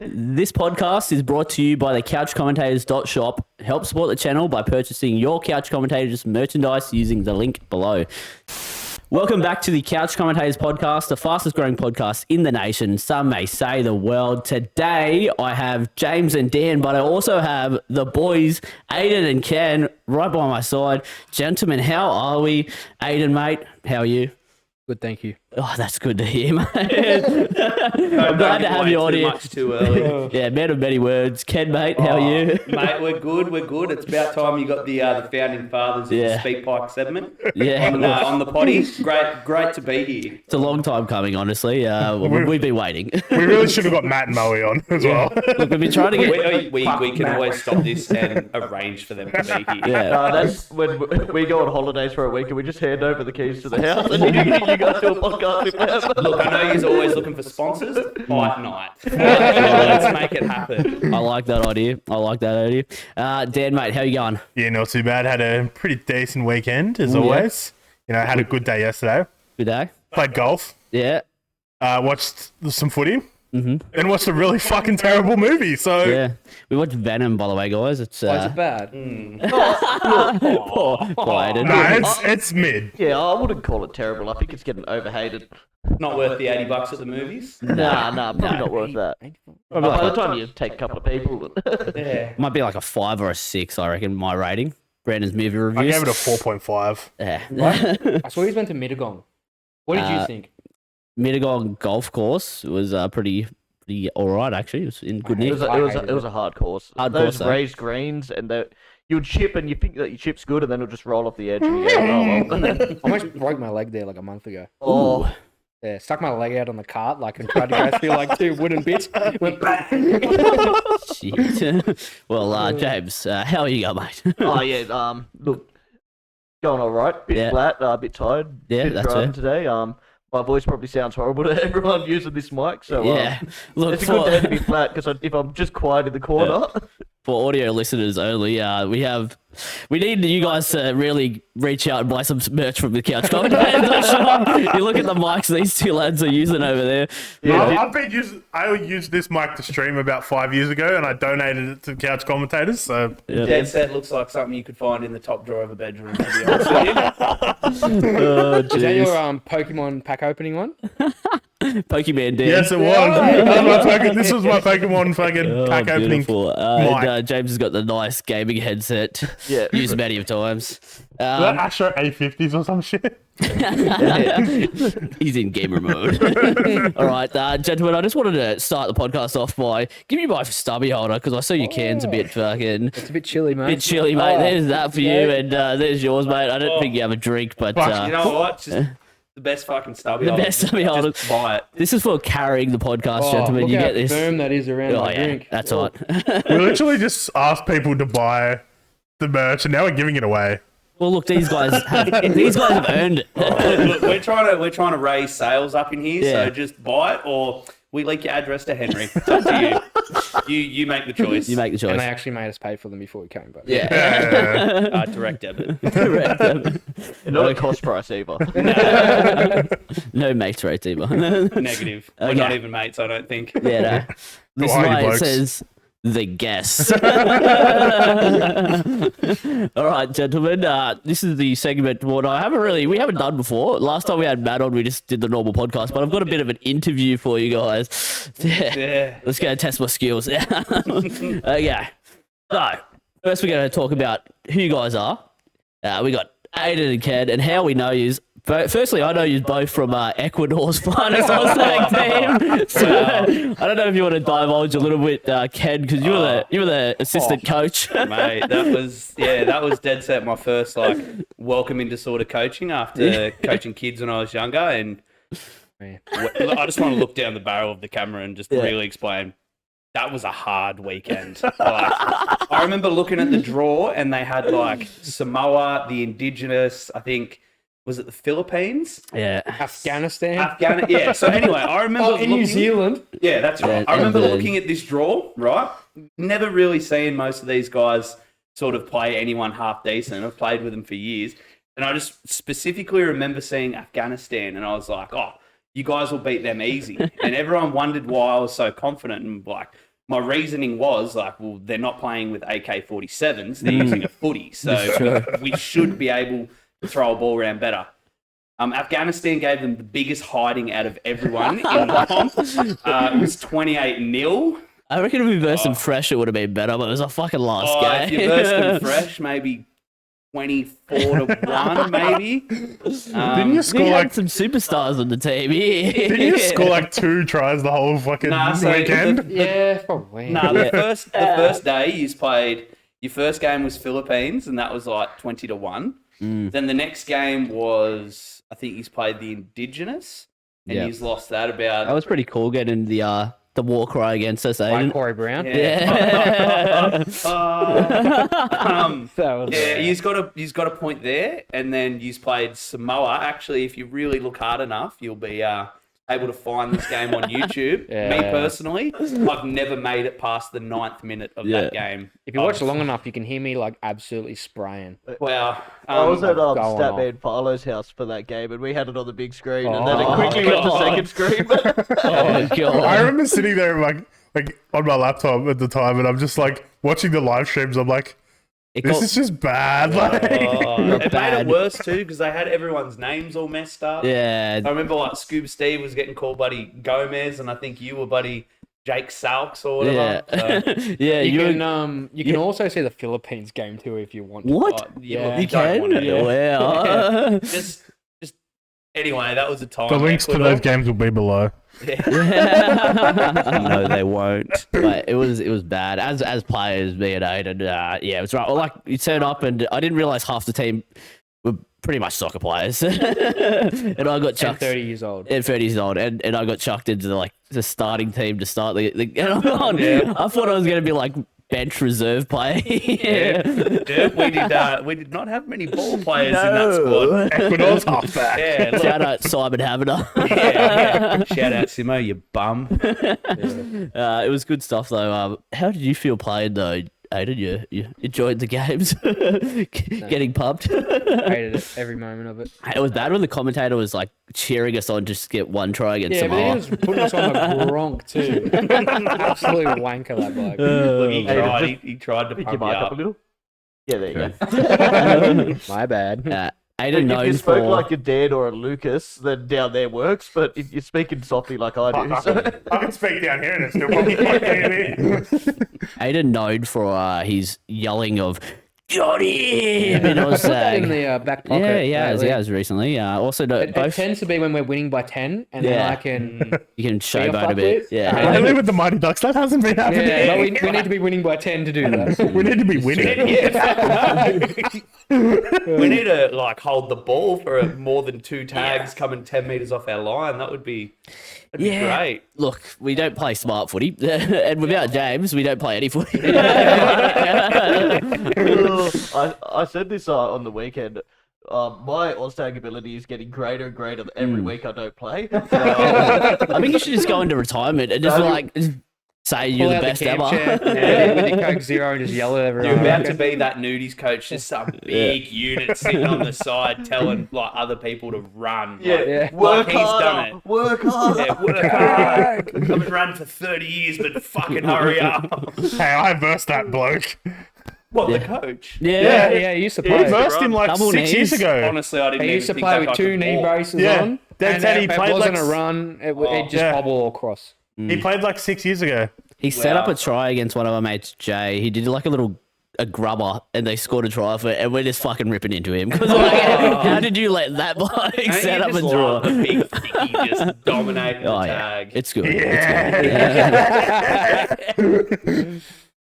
This podcast is brought to you by the couchcommentators.shop. Help support the channel by purchasing your Couch Commentators merchandise using the link below. Welcome back to the Couch Commentators podcast, the fastest growing podcast in the nation, some may say the world. Today, I have James and Dan, but I also have the boys, Aidan and Ken, right by my side. Gentlemen, how are we? Aidan, mate, how are you? Good, thank you. Oh, that's good to hear, mate. I'm glad to have you on here. Much too early. Yeah, man of many words. Ken, mate, how are you? Mate, we're good. It's about time you got the founding fathers of the speakpipe segment on the potty. Great to be here. It's a long time coming, honestly. We've been waiting. We really should have got Matt and Moe on as well. Look, we've been trying to get... We can always stop this and arrange for them to be here. Yeah. That's when we go on holidays for a week and we just hand over the keys to the house and you guys do a podcast with them. Look, I know you're always looking for sponsors. Fight night. Let's make it happen. I like that idea. Dan, mate, how you going? Yeah, not too bad. Had a pretty decent weekend as always. You know, had a good day yesterday. Good day? Played golf. Yeah. Watched some footy. Mm-hmm. And watched a really fucking terrible movie. So yeah, we watched Venom, by the way, guys. It's Why is it bad? Poor Aidan. no, it's mid. Yeah, I wouldn't call it terrible. I think it's getting overhated. Not worth the $80 at the movies. Nah, probably not worth that. By the time you take a couple of people. Yeah. Might be like a 5 or a 6, I reckon, my rating. Brandon's movie I reviews. gave it a 4.5. Yeah. I saw you went to Mittagong. What did you think? Mittagong Golf Course was pretty all right, actually. It was in good nick. It was a hard course. Those course, raised greens and you would chip and you think that your chip's good and then it'll just roll off the edge. And you go, oh, well. I almost broke my leg there like a month ago. Oh, Yeah, stuck my leg out on the cart and tried to go through like 2 wooden bits. Went bang. Shit. Well, James, how are you going, mate? oh yeah. Look, going all right. Bit flat, a bit tired. Yeah, bit that's driving it. Today. My voice probably sounds horrible to everyone using this mic, so Yeah. Look, it's a good day to be flat because if I'm just quiet in the corner. For audio listeners only, we need you guys to really reach out and buy some merch from the Couch Commentators. You look at the mics these two lads are using over there. I used this mic to stream about 5 years ago, and I donated it to Couch Commentators. So Dead set looks like something you could find in the top drawer of a bedroom. To be honest with you. Is that your Pokemon pack opening one? Pokemon Dan. yes, it was. This was my Pokemon fucking pack opening. Beautiful. And, James has got the nice gaming headset. Yeah. Used many of times. Is that Astro A50s or some shit? He's in gamer mode. All right, gentlemen, I just wanted to start the podcast off by giving you my stubby holder because I saw your cans a bit fucking... It's a bit chilly, mate. Bit chilly, mate. There's that for you, and there's yours, mate. I don't think you have a drink, but... You know what? Just the best fucking stubby The holder. best stubby holder. Just buy it. This is for carrying the podcast, gentlemen. Look You how get this. firm that is around my drink. That's right. We literally just asked people to buy the merch, and now we're giving it away. Well, look, these guys have earned it. Look, we're trying to raise sales up in here, Yeah. so just buy it or we leak your address to Henry. It's up to you. You make the choice. You make the choice. And they actually made us pay for them before we came, but Yeah. Direct debit. Not a cost price either. No mates rates either. Negative. We're not even mates, I don't think. Yeah, no. This is are you why it blokes? says the guest. All right, gentlemen. This is the segment what we haven't done before. Last time we had Matt on, we just did the normal podcast, but I've got a bit of an interview for you guys. Yeah. Let's go and test my skills. Okay. So, first we're going to talk about who you guys are. We got Aidan and Ken, and how we know you. Firstly, I know you both from Ecuador's finest All-Star team. So, I don't know if you want to divulge a little bit, Ken, because you were the assistant coach. Mate, that was dead set my first welcome into sort of coaching after coaching kids when I was younger, and I just want to look down the barrel of the camera and just really explain. That was a hard weekend. I remember looking at the draw and they had Samoa, the indigenous, I think, was it the Philippines? Yeah. Afghanistan. Yeah. So anyway, I remember in New Zealand. Yeah, that's right. I remember looking at this draw, right? Never really seeing most of these guys sort of play anyone half decent. I've played with them for years. And I just specifically remember seeing Afghanistan and I was like, oh, you guys will beat them easy. And everyone wondered why I was so confident and my reasoning was like, well, they're not playing with AK-47s; they're using a footy, so we should be able to throw a ball around better. Afghanistan gave them the biggest hiding out of everyone in the comp. It was 28-0. I reckon if we versed them fresh, it would have been better, but it was a fucking last game. If you versed them fresh, maybe 24-1, maybe. Didn't you score We had like? some superstars on the team. Didn't you score like 2 tries the whole fucking weekend? Yeah, probably. No, the first day you played. Your first game was Philippines, and that was like 20-1. Then the next game was, I think he's played the Indigenous, and he's lost that about. That was pretty cool getting the war cry against us, Like Aidan. Corey Brown. Yeah. He's got a point there, and then he's played Samoa. Actually, if you really look hard enough, you'll be able to find this game on YouTube. Me personally, I've never made it past the 9th minute of that game. If you watch long enough, you can hear me like absolutely spraying. Well, I was at going off. Statman Farlow's house for that game, and we had it on the big screen, and then it quickly went to second screen. Oh, God. I remember sitting there like on my laptop at the time, and I'm just like watching the live streams. I'm like, this is just bad. Like, it made bad. it worse too because they had everyone's names all messed up. Yeah. I remember like Scuba Steve was getting called Buddy Gomez, and I think you were Buddy Jake Salks or whatever. Yeah. So, Yeah, You can also see the Philippines game too if you want to. What? Yeah. You don't want can? to. Wow. just anyway, that was a time. the links to those games will be below. No, they won't. But it was bad. As players, me and Aidan, yeah, it was right. Well, like, you turn up, and I didn't realise half the team were pretty much soccer players. And I got chucked. 30 years old. At 30 years old, and I got chucked into the starting team to start the and I'm on. I thought I was going to be like bench reserve player. We did not have many ball players in that squad. Ecuador's halfback. Yeah, look, Shout out Simon Havener. yeah. Shout out Simo, you bum. It was good stuff though. How did you feel playing though, Aidan? You enjoyed the games, getting pumped. Hated it, every moment of it. It was bad when the commentator was like cheering us on just to get one try against Yeah, but he Samoa. was putting us on the gronk too. Absolute wanker, that bloke. Look, he tried to Pick pump your you mic up up. a little. Yeah, there you go. My bad. Aidan If you knows spoke for like a Dan or a Lucas, then down there works. But if you're speaking softly like I do, I can speak down here and it's still probably fucking Aidan known for his yelling of Johnny. And I was Put that in the back pocket. yeah, he lately. has recently. Also, It both tends to be when we're winning by 10, and then I can. you can Be off showboat a that bit. bit. Yeah. Lately with the Mighty Ducks, that hasn't been happening. Yeah, but we need to be winning by 10 to do that. We need to be winning. We need to like hold the ball for more than 2 tags coming 10 meters off our line. That'd be great. Look, we don't play smart footy, and without James, we don't play any footy. I said this on the weekend. My Oztag ability is getting greater and greater every week I don't play. I think you should just go into retirement and just just say you're Pull the out best the camp ever. chair, with your Coke Zero, and just yell at everyone. You're about to be that nudies coach, just some big unit sitting on the side telling like other people to run. Like, Work like he's harder. done it. Work harder. Yeah, work hard. I've been running for 30 years, but fucking hurry up. Hey, I versed that bloke. What, the coach? Yeah, he used to He play. versed him like Double 6 years knees. ago. Honestly, I didn't He even used to think play that with guy 2 could knee walk. braces Yeah. on. Dad And said he if it played wasn't like a run, it'd just yeah. bobble across. He played like 6 years ago. He set up Wow. a try against one of our mates, Jay. He did like a grubber, and they scored a try for it, and we're just fucking ripping into him. 'Cause how did you let that bloke Don't set you up a just draw? love the big thicky just dominating the Oh yeah, tag? it's good.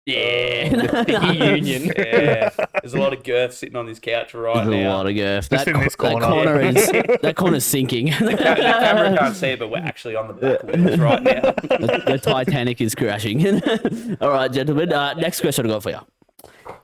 Yeah. Thicky union. Yeah. There's a lot of girth sitting on this couch right There's a now. lot of girth. Just in this corner. That corner's sinking. The camera can't see it, but we're actually on the back wheels right now. The Titanic is crashing. All right, gentlemen. Next question I got for you.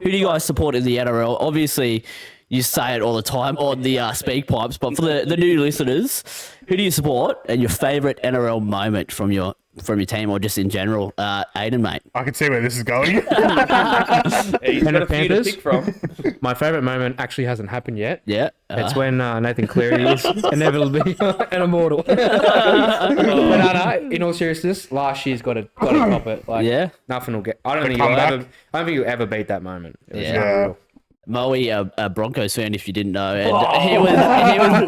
Who do you guys support in the NRL? Obviously, you say it all the time on the speak pipes, but for the new listeners, who do you support and your favourite NRL moment from your from your team or just in general? Aidan, mate. I can see where this is going. He's got a few to Panthers? pick from. My favourite moment actually hasn't happened yet. Yeah. It's when Nathan Cleary is inevitably an immortal. But no, in all seriousness, last year's got to top it. Like, Yeah. nothing will get. I don't think you'll ever beat that moment. It was Yeah. unreal. Moe, a Broncos fan, if you didn't know, and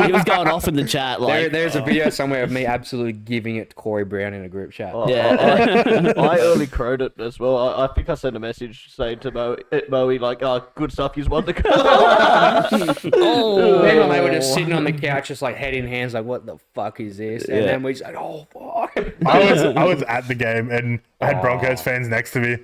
he was going off in the chat like, There's a video somewhere of me absolutely giving it to Corey Brown in a group chat. yeah, I early crowed it as well. I think I sent a message saying to Moe like, good stuff, he's won the cup. Then when they were just sitting on the couch, just like head in hands, like, what the fuck is this? And then we just like, oh, fuck. I was at the game and I had Broncos fans next to me.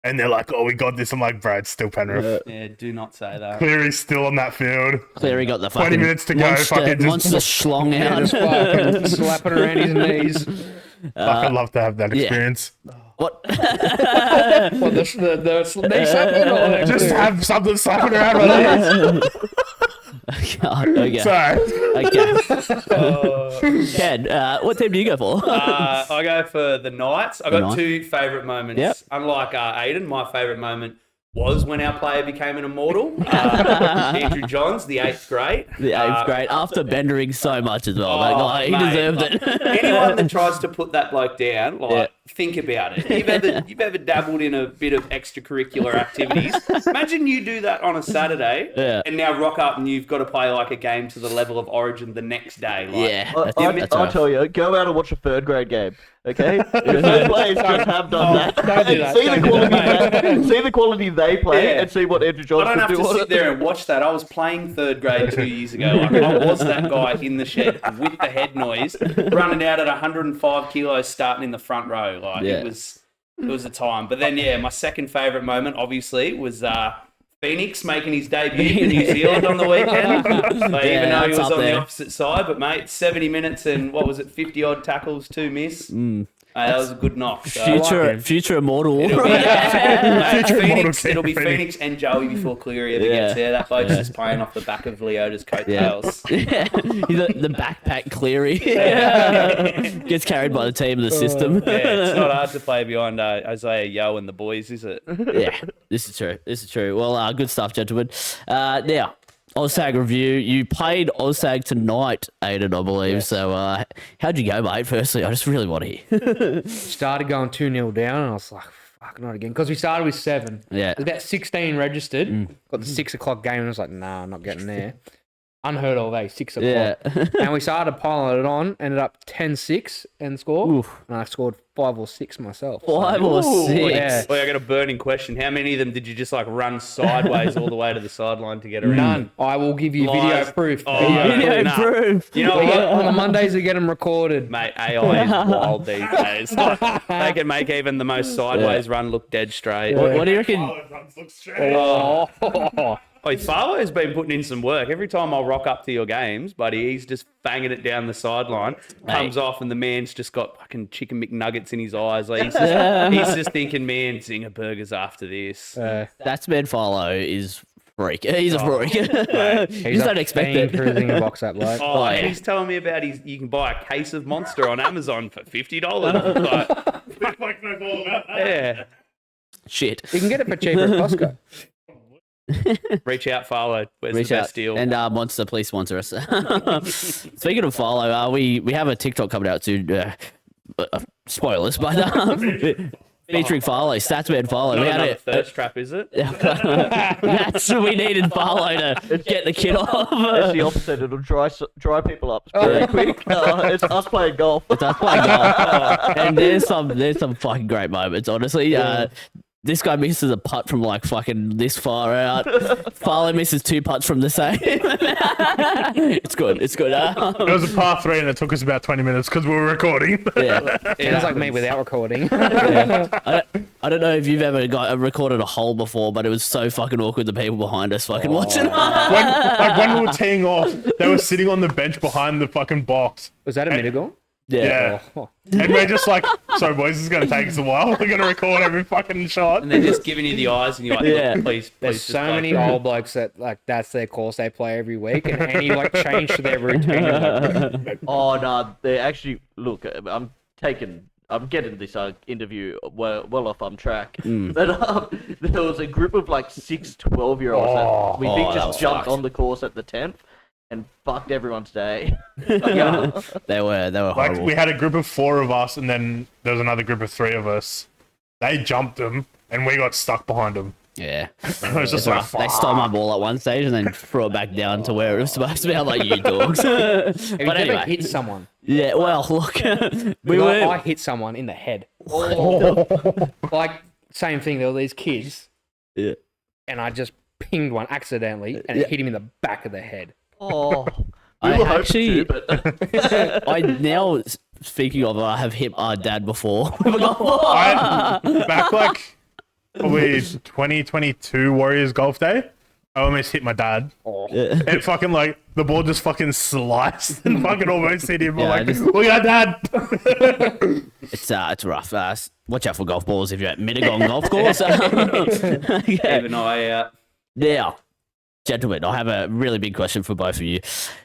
And they're like, oh, we got this. I'm like, bro, it's still Penrith. Yeah, do not say that. Cleary's still on that field. Cleary got the 20 fucking minutes to go. Fucking monster just schlong out. Just fucking slapping around his knees. fucking love to have that experience. What? What, the knee slapping or Just have something slapping around my legs. Okay. Sorry. Okay. Ken, what team do you go for? I go for the Knights. I got Knights. two favourite moments. Yep. Unlike Aidan, my favourite moment was when our player became an immortal. Andrew Johns, the 8th grade. The 8th grade, after bendering so much as well. Like, he mate, deserved like, it. Anyone that tries to put that bloke down, think about it. You've ever dabbled in a bit of extracurricular activities. Imagine you do that on a Saturday and now rock up and you've got to play like a game to the level of Origin the next day. Like, Yeah. I'll tell you, go out and watch a 3rd grade game. Okay, if those players just have done that, don't do that. See the quality they play, and see what Andrew Johns I don't have can do to on sit it. there and watch that. I was playing 3rd grade 2 years ago. Like, I was that guy in the shed with the head noise, running out at 105 kilos, starting in the front row. Like it was a time. But then, my second favourite moment, obviously, was Phoenix making his debut for New Zealand on the weekend. Even though he was on the opposite side, but mate, 70 minutes and what was it, 50 odd tackles, 2 miss. That was a good knock. So. Future immortal. It'll be, mate, Future Phoenix, immortal it'll be Phoenix. Phoenix and Joey before Cleary ever gets there. That bloke's just playing off the back of Leota's coattails. The backpack Cleary gets carried by the team of the system. It's not hard to play behind Isaiah Yo and the boys, is it? Yeah, this is true. This is true. Well, good stuff, gentlemen. Now, OzTag review. You played OzTag tonight, Aidan, I believe. Yes. So, how'd you go, mate? Firstly, I just really want to hear. Started going 2-0 down, and I was like, fuck, not again. Because we started with 7. Yeah. There's about 16 registered. Got the 6 o'clock game, and I was like, nah, I'm not getting there. Unheard of, 6 o'clock. Yeah. And we started piling it on, ended up 10-6 end score. Oof. And I scored 5 or 6 myself. 5 or 6. Yeah. Well, I got a burning question. How many of them did you just like run sideways all the way to the sideline to get around? None. I will give you video Lies. proof. Video Nah. proof. You know On what? the Mondays, we get them recorded. Mate, AI is wild these days. They can make even the most sideways run look dead straight. What do you reckon? Oh. Farlo's been putting in some work. Every time I rock up to your games, buddy, he's just banging it down the sideline. Comes off and the man's just got fucking chicken McNuggets in his eyes. Like, he's just thinking, man, Zinger burgers after this. That's man Farlo is freak. He's a freak. You just don't expect it. Cruising a box up, like. And he's telling me about you can buy a case of Monster on Amazon for $50. Like, yeah. Shit. You can get it for cheaper at Costco. Reach out, Farlo. Where's Reach the out. best deal? And Monster, please sponsor us. Speaking of Farlo, we have a TikTok coming out soon. Spoilers, but featuring Farlo, Statsman Farlo. Not another thirst trap, is it? That's we needed Farlo to get the kid off. It's the opposite. It'll dry people up pretty quick. It's us playing golf. It's us playing golf. And there's some fucking great moments, honestly. This guy misses a putt from like fucking this far out. Farlow misses 2 putts from the same. It's good. It's good. It was a par 3 and it took us about 20 minutes because we were recording. Sounds like me without recording. I don't know if you've ever recorded a hole before, but it was so fucking awkward. The people behind us fucking watching. when we were teeing off, they were sitting on the bench behind the fucking box. Was that a minute ago? Yeah. And we're just like, sorry boys, this is going to take us a while. We're going to record every fucking shot. And they're just giving you the eyes, and you're like, Yeah. look, please. There's just so like- many old blokes that like that's their course they play every week, and any like change to their routine. Like, Oh no, they actually look. I'm taking I'm getting this interview well off on track. But there was a group of like 6 12-year-olds that we think that was just jumped fucked. on the course at the 10th and fucked everyone's day. They were Like horrible. we had a group of 4 of us, and then there was another group of 3 of us. They jumped them, and we got stuck behind them. Yeah. It was just It's like, rough. They stole my ball at one stage and then threw it back down to where it was supposed to be. I'm like, you dogs. Have you But ever anyway, hit someone? yeah. Well, look, we I were. hit someone in the head. Like, same thing. There were these kids, Yeah. and I just pinged one accidentally, and it hit him in the back of the head. Oh, I we were hoping actually, to, but I now speaking of, I have hit my dad before. back like probably 2022 Warriors Golf Day, I almost hit my dad. Yeah. It fucking like the ball just fucking sliced and fucking almost hit him. I'm Yeah, I like, just- look at dad. It's rough. Watch out for golf balls if you're at Mittagong Golf Course. Yeah. Even I, Now, gentlemen, I have a really big question for both of you.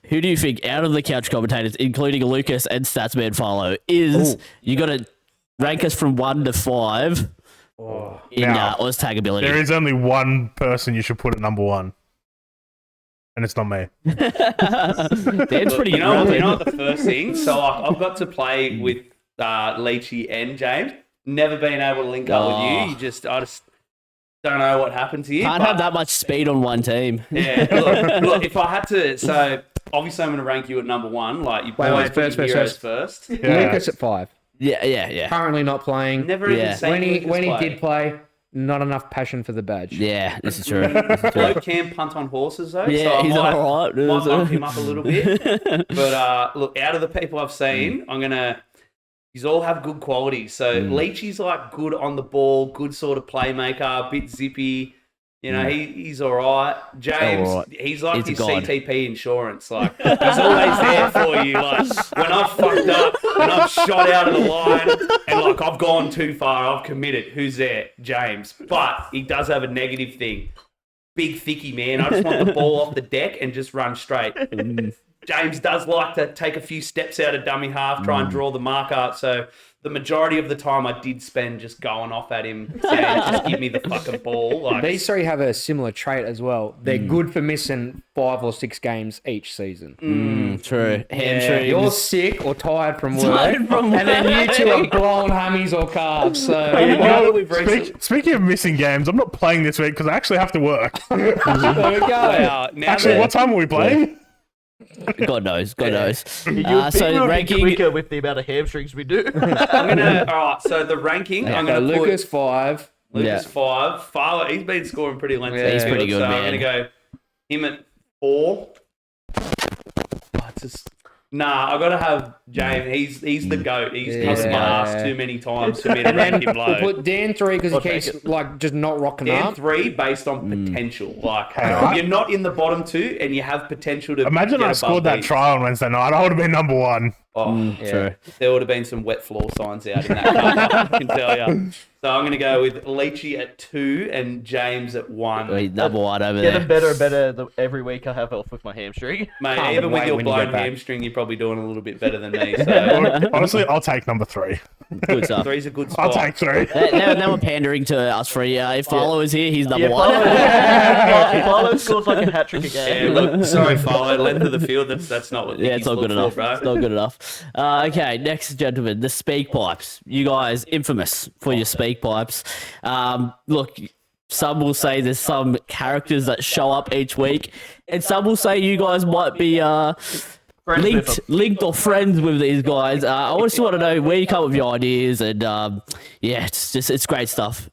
Who do you think, out of the couch commentators, including Lucas and Statsman Follow, is you got to rank us from 1 to 5 in Now, Oztag ability? There is only one person you should put at number 1, and it's not me. Dan's pretty you know rapid. what the first thing? So I've got to play with Leachy and James. Never been able to link up with you. I just don't know what happened to you. Can't but- have that much speed on one team. Yeah, look, if I had to, so obviously I'm going to rank you at number 1. Like you Wait, always put first, your first, heroes first. first. Yeah. Lucas at 5. Yeah. Currently not playing. Never Yeah. even seen When he Lucas play. did play, not enough passion for the badge. Yeah, this is true. This is true. Bloke can punt on horses though. Yeah, so I he's might, all right. might bump him up a little bit. But look, out of the people I've seen, I'm gonna. These all have good qualities. So Leachy's like good on the ball, good sort of playmaker, a bit zippy. You know, he's all right. James, All right. he's like He's your a god. CTP insurance. Like he's always there for you. Like when I've fucked up, when I've shot out of the line, and like I've gone too far, I've committed. Who's there? James. But he does have a negative thing. Big thicky man. I just want the ball off the deck and just run straight. James does like to take a few steps out of dummy half, try and draw the mark up. So the majority of the time I did spend just going off at him, saying, just give me the fucking ball. Like, These 3 have a similar trait as well. They're good for missing 5 or 6 games each season. True. Hamstrings. You're sick or tired from work, Tired from and then you 2 are blowing hammies or calves. So you know that we've recently... Speaking of missing games, I'm not playing this week because I actually have to work. there we go. Now Actually, that- what time are we playing? God knows. God knows. you think So we'll ranking. be quicker with the amount of hamstrings we do. I'm gonna. All right. So the ranking, I'm So gonna Lucas put 5. Lucas Yeah. 5. Farlow, he's been scoring pretty lengthy. Yeah, he's pretty good, so man. I'm gonna go him at 4. Oh, it's just. Nah, I gotta have James. He's the goat. He's covered my Yeah. ass too many times for me to rank him We'll low. put Dan 3 because he I'll take keeps like just not rocking Dan up. 3 based on potential. Like on. you're not in the bottom 2 and you have potential to. Imagine get I above scored that these. try on Wednesday night. I would have been number 1. Oh, True. there would have been some wet floor signs out in that car, I can tell you. So I'm going to go with Leachy at 2 and James at 1. He's number 1 over Getting there. better and better every week I have off with my hamstring. Mate, Can't even with wait your when you blown get back. hamstring, you're probably doing a little bit better than me. So Honestly, I'll take number 3. Good stuff. 3's a good I'll spot. take 3. Now we're pandering to us 3. If Farlow is here, he's number Yeah, 1. Farlow scores like a hat-trick Yeah, again. look, sorry, follow length of the field. That's not what. Yeah, it's Nicky's not good looked enough. for, bro. It's not good enough. Okay, next, gentlemen, the speak pipes. You guys, infamous for your speak pipes. Look, some will say there's some characters that show up each week, and some will say you guys might be Friends with them. linked or friends with these guys. I just want to know where you come up with your ideas, and yeah, it's great stuff.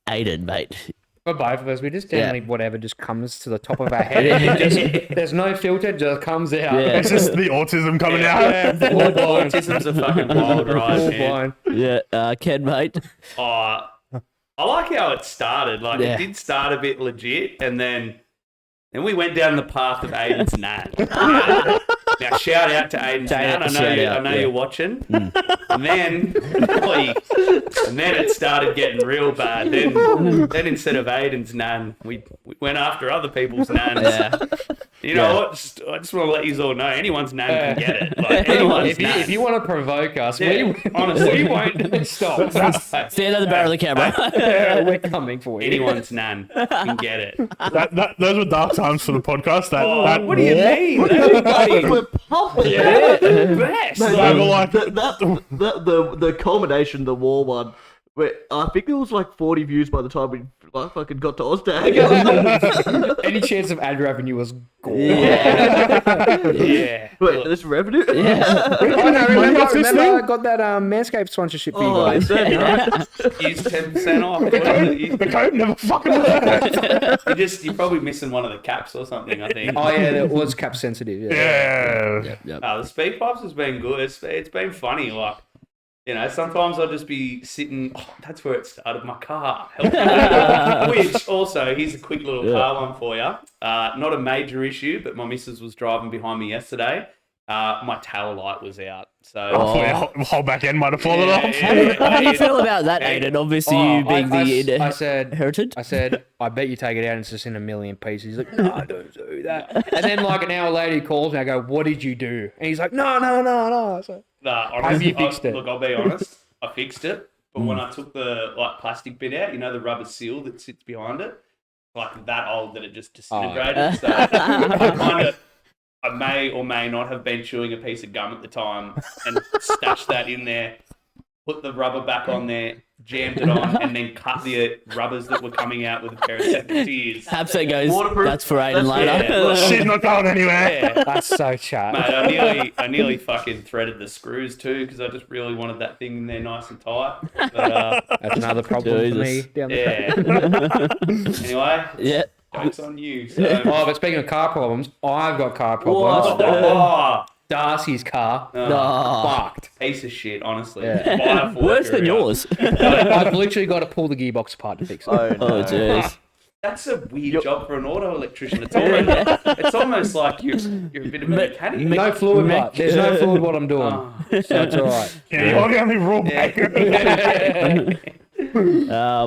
Aidan, mate. For both of us, we just generally whatever just comes to the top of our head. It just, there's no filter, just comes out. Yeah. It's just the autism coming out. Full blind. Autism's a fucking wild ride, Full man. blind. Yeah, Ken, mate. Oh, I like how it started. Like Yeah. it did start a bit legit, and then we went down the path of Aidan's nan. Now shout out to Aidan's nan. I know shout you. out, I know yeah. you're watching. And then it started getting real bad. Then instead of Aidan's nan, we went after other people's nans. Yeah. You know what? I just want to let you all know, anyone's nan can get it. Like, anyone's nan. If you want to provoke us, honestly, we won't stop. Stand at the barrel of the camera. We're coming for you. Anyone's nan can get it. Those were dark times for the podcast. What do you mean? We're pumping. Best. They were like, The culmination, the war one. Where I think it was like 40 views by the time we fucking got to Oztag. Any chance of ad revenue was gone. Yeah. Wait, this revenue? Yeah. Remember What's this I thing? got that Manscaped sponsorship for you Oh, guys. is that right? Use 10% off. the code never fucking worked. You're probably missing one of the caps or something, I think. Oh yeah, it was cap sensitive. Yeah. Yeah. The speed pipes has been good. It's been funny. Like, you know, sometimes I'll just be sitting. Oh, that's where it started. My car. Which also, here's a quick little car one for you. Not a major issue, but my missus was driving behind me yesterday. My tail light was out. So Whole back end might have fallen off. How do you feel about that, Aidan? Obviously, you being I said, inherited. I bet you take it out and it's just in a million pieces. He's like, no, don't do that. And then like an hour later he calls me. I go, what did you do? And he's like, no. So, honestly, have you fixed it? Look, I'll be honest. I fixed it, but when I took the plastic bit out, you know, the rubber seal that sits behind it, like that old that it just disintegrated. So I may or may not have been chewing a piece of gum at the time and stashed that in there, put the rubber back on there, jammed it on, and then cut the rubbers that were coming out with a pair of separate tears. Hapset goes, Waterproof. that's for Aidan That's- later. Shit's not going anywhere. Yeah. that's so chat. Mate, I nearly fucking threaded the screws too because I just really wanted that thing in there nice and tight. But, That's another problem for me Jesus. down the track. yeah. Anyway, Yeah. joke's on you. So. Oh, but speaking of car problems, I've got car problems. Oh, Darcy's car Oh, fucked. piece of shit, honestly. Yeah. Buy a Ford worse than Courier. yours. I've literally got to pull the gearbox apart to fix it. Oh, jeez. That's a weird job for an auto electrician. It's almost like you're a bit of a mechanic. No fluid, but there's no fluid what I'm doing. Oh. So it's all right. Yeah, you're the only rule breaker.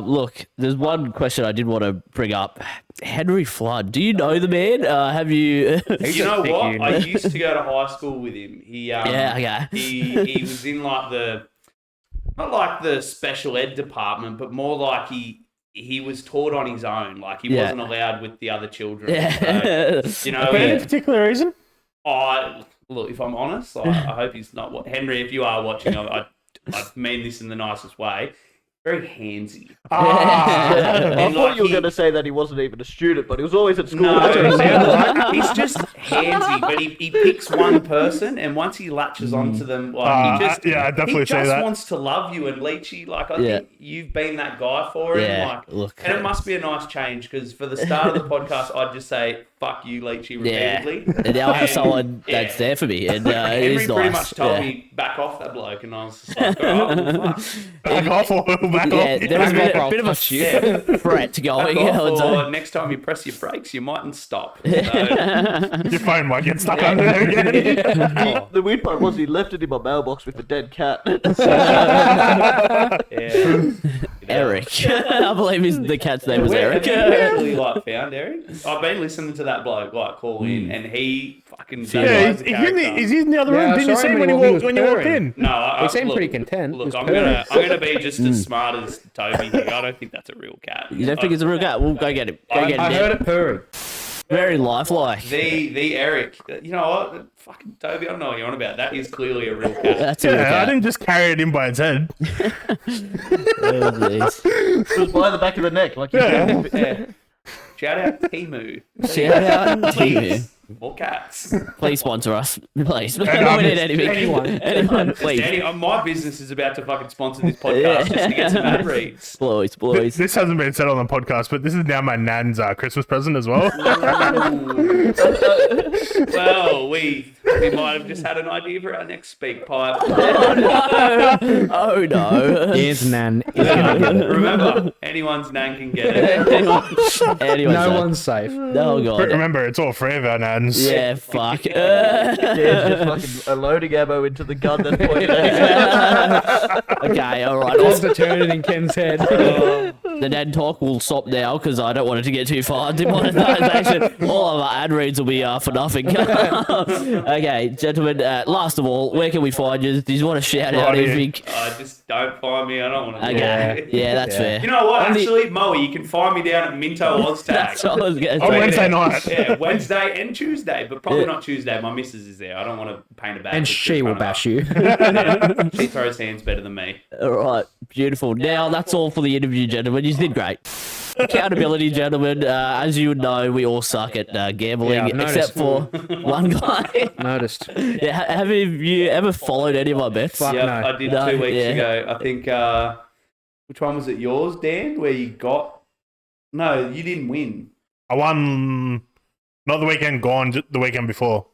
Look, there's one question I did want to bring up. Henry Flood, do you know the man? Have you? You know thick what? unit. I used to go to high school with him. He Yeah, okay. he was in like not like the special ed department, but more like he was taught on his own. Like he Yeah. wasn't allowed with the other children. Yeah. So, you know, For any particular reason? look, if I'm honest, I hope he's not. Henry, if you are watching, I mean this in the nicest way. Very handsy. I And, thought like, you were he- going to say that he wasn't even a student, but he was always at school. No, That's what he sounded like. he's just handsy, but he picks one person, and once he latches onto them, like Yeah, I definitely he say just that. wants to love you. And Leachy, like I Yeah. think you've been that guy for him. Yeah, Like, look. and it must be a nice change because for the start of the podcast, I'd just say "fuck you, Leachy" Yeah. repeatedly. And now I have someone that's Yeah. there for me, and Henry it's pretty nice. much told Yeah. me back off that bloke, and I was just like, oh, well, fuck. Back off or back Yeah, off. there was Back off, a bit of a touch you. threat going. Back I would off, say. or next time you press your brakes, you mightn't stop. So, Your phone might get stuck under there again. The weird part was he left it in my mailbox with the dead cat. yeah. Eric. I believe the cat's name was Where Eric. have you actually found Eric? I've been listening to that bloke call in, and he fucking Yeah, does he's in the other Yeah, room. I Didn't you saw see him when you when he was walked purring. in? No, He seemed look, pretty content. Look, Just I'm purring. gonna be just as smart as Toby here. I don't think that's a real cat. You don't think it's a real cat? We'll go get him. Go get him. I heard it purring. Very lifelike. The Eric. You know what? Fucking Toby, I don't know what you're on about. That is clearly a real cat. That's a real Yeah, I cat. didn't just carry it in by its head. Oh, jeez. It was by the back of the neck, like you Yeah. said. Yeah. Shout out Timu. Shout out Timu. More cats. Please sponsor us. Please. We And, need anything. Anyone, please. Danny, my business is about to fucking sponsor this podcast just to get some ad reads. Boys. This hasn't been said on the podcast, but this is now my nan's Christmas present as well. Well, we might have just had an idea for our next speak pipe. Oh no. His nan is gonna get it. Remember, anyone's nan can get it. Anyway, No so- one's safe. Oh god. Remember, it's all three of our nads. masterminds. Yeah, fuck. Yeah, just fucking loading ammo into the gun that's pointed at Okay, all right. What's the turning in Ken's head? The Ned talk will stop now because I don't want it to get too far. Demonetization. All of our ad reads will be for nothing. Okay, gentlemen. Last of all, where can we find you? Do you want to shout out anything? Just don't find me. I don't want to. Okay, yeah, that's fair. You know what? Actually, Moe, you can find me down at Minto Oztag. That's what I was going to On say. Wednesday night. Yeah, Wednesday and Tuesday, but probably not Tuesday. My missus is there. I don't want to paint a bad And picture she in will front of bash her. you. Yeah, she throws hands better than me. All right, beautiful. Now that's all for the interview, gentlemen. You did great. Accountability, gentlemen. As you would know, we all suck at gambling, Yeah, I've except for one guy. Noticed. Yeah, have you ever followed any of my bets? Fuck Yeah, no. I did No, 2 weeks yeah. ago. I think, which one was it? Yours, Dan? Where you got... No, you didn't win. I won not the weekend gone, the weekend before.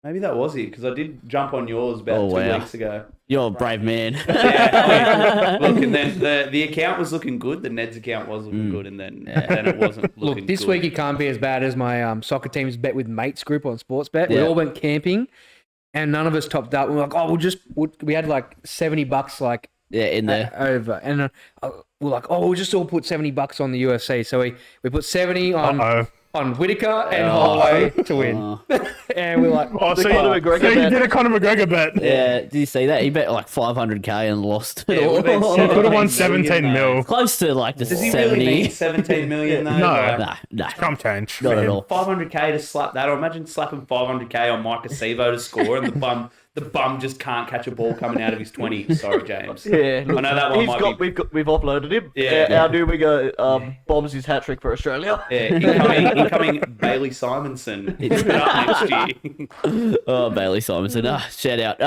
Maybe that was it, because I did jump on yours about Oh, 2 wow. weeks ago. You're a brave man. Yeah, look, and then the account was looking good. The Ned's account was looking good, and then it wasn't looking Look, this good. week it can't be as bad as my soccer team's bet with mates group on Sportsbet. Yeah. We all went camping, and none of us topped up. We were like, oh, we had like $70 like Yeah, in there. over, and we're like, oh, we'll just all put $70 on the UFC. So we put 70 on Whitaker and Holloway to win, and we're like, Oh, so, Conor you, McGregor so you bet. did a Conor McGregor bet. Yeah, did you see that? He bet like 500k and lost. Yeah, it would've been You could have won 17 17 mil. Close to like the Does he 70. really need 17 million though? No. Like, No, Come change. not at all. 500k to slap that, or imagine slapping 500k on Mike Acevo to score, and the bum just can't catch a ball coming out of his 20. Sorry, James. Yeah, look, I know that one he's might got, be. we've offloaded him. Yeah. Our new winger bombs his hat trick for Australia. Yeah, incoming Bailey Simonson. It's up next year. Oh, Bailey Simonson. Shout out.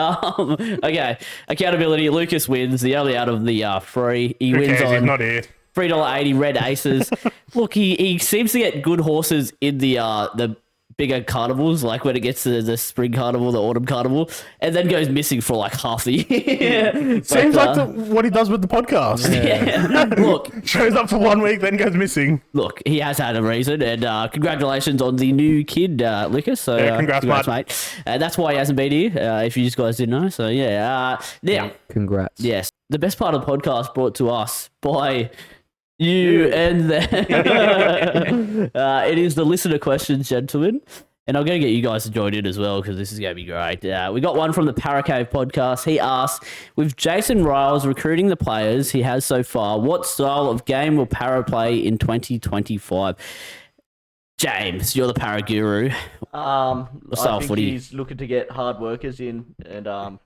Okay, accountability. Lucas wins the only out of the three. He Who wins cares? He's on not here. $3.80 red aces. Look, he seems to get good horses in the bigger carnivals, like when it gets to the spring carnival, the autumn carnival, and then goes missing for like half the year. Seems like what he does with the podcast. Yeah. Look, Shows up for 1 week, then goes missing. he has had a reason, and congratulations on the new kid, Lucas. So, Yeah, congrats, mate. That's why he hasn't been here, if you guys didn't know. So, yeah. Now, congrats. yes, the best part of the podcast brought to us by you and them. It is the listener questions, gentlemen. And I'm going to get you guys to join in as well because this is going to be great. We got one from the Paracave podcast. He asked, with Jason Riles recruiting the players he has so far, what style of game will Para play in 2025? James, you're the Para guru. I style think footy? he's looking to get hard workers in and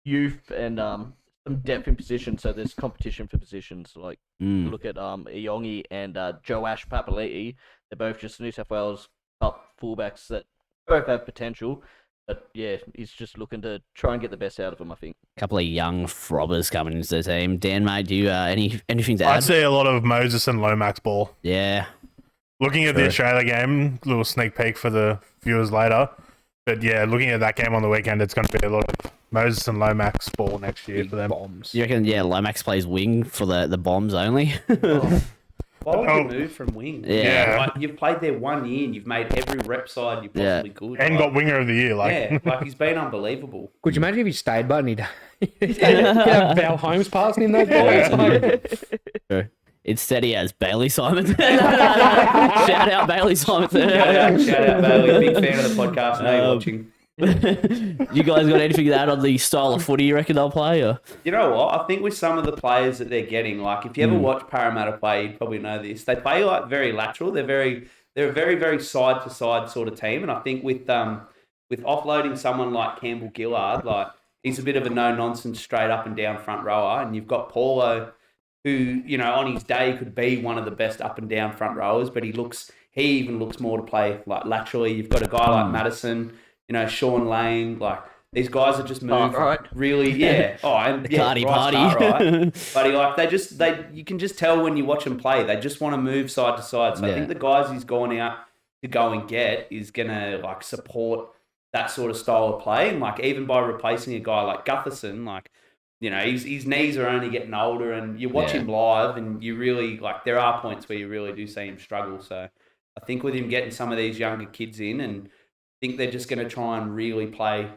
youth and some depth in position. So there's competition for positions. Like look at Iongi and Joash Papali'i. They're both just New South Wales Cup fullbacks that both have potential. But yeah, he's just looking to try and get the best out of them, I think. A couple of young frobbers coming into the team. Dan, mate, do you anything to add? I'd see a lot of Moses and Lomax ball. Yeah. Looking at the Australia game, little sneak peek for the viewers later. But yeah, looking at that game on the weekend, it's going to be a lot of Moses and Lomax ball next year for them. Bombs. You reckon, Lomax plays wing for the bombs only? Why would you move from wing? Yeah. Like, you've played there 1 year and you've made every rep side you possibly could. And like, got winger of the year. like he's been unbelievable. Could you imagine if he stayed, but he'd have Val Holmes passing him those balls? Instead, he has Bailey Simonson. Shout out Bailey Simonson. Shout out Bailey. Big fan of the podcast. Now you're watching. You guys got anything to add on the style of footy you reckon they'll play? Or? You know what? I think with some of the players that they're getting, like if you ever watch Parramatta play, you'd probably know this. They play like very lateral. They're a very, very side to side sort of team. And I think with offloading someone like Campbell Gillard, like he's a bit of a no nonsense, straight up and down front rower. And you've got Paulo, who, you know, on his day could be one of the best up and down front rowers, but he even looks more to play like laterally. You've got a guy like Madison, you know, Sean Lane, like these guys are just moved really, yeah. Oh, and Cardi party. Right. But you can just tell when you watch them play, they just want to move side to side. So I think the guys he's gone out to go and get is gonna like support that sort of style of play, and like even by replacing a guy like Gutherson, like, you know, his knees are only getting older, and you watch him live, and you really like there are points where you really do see him struggle. So I think with him getting some of these younger kids in and think they're just going to try and really play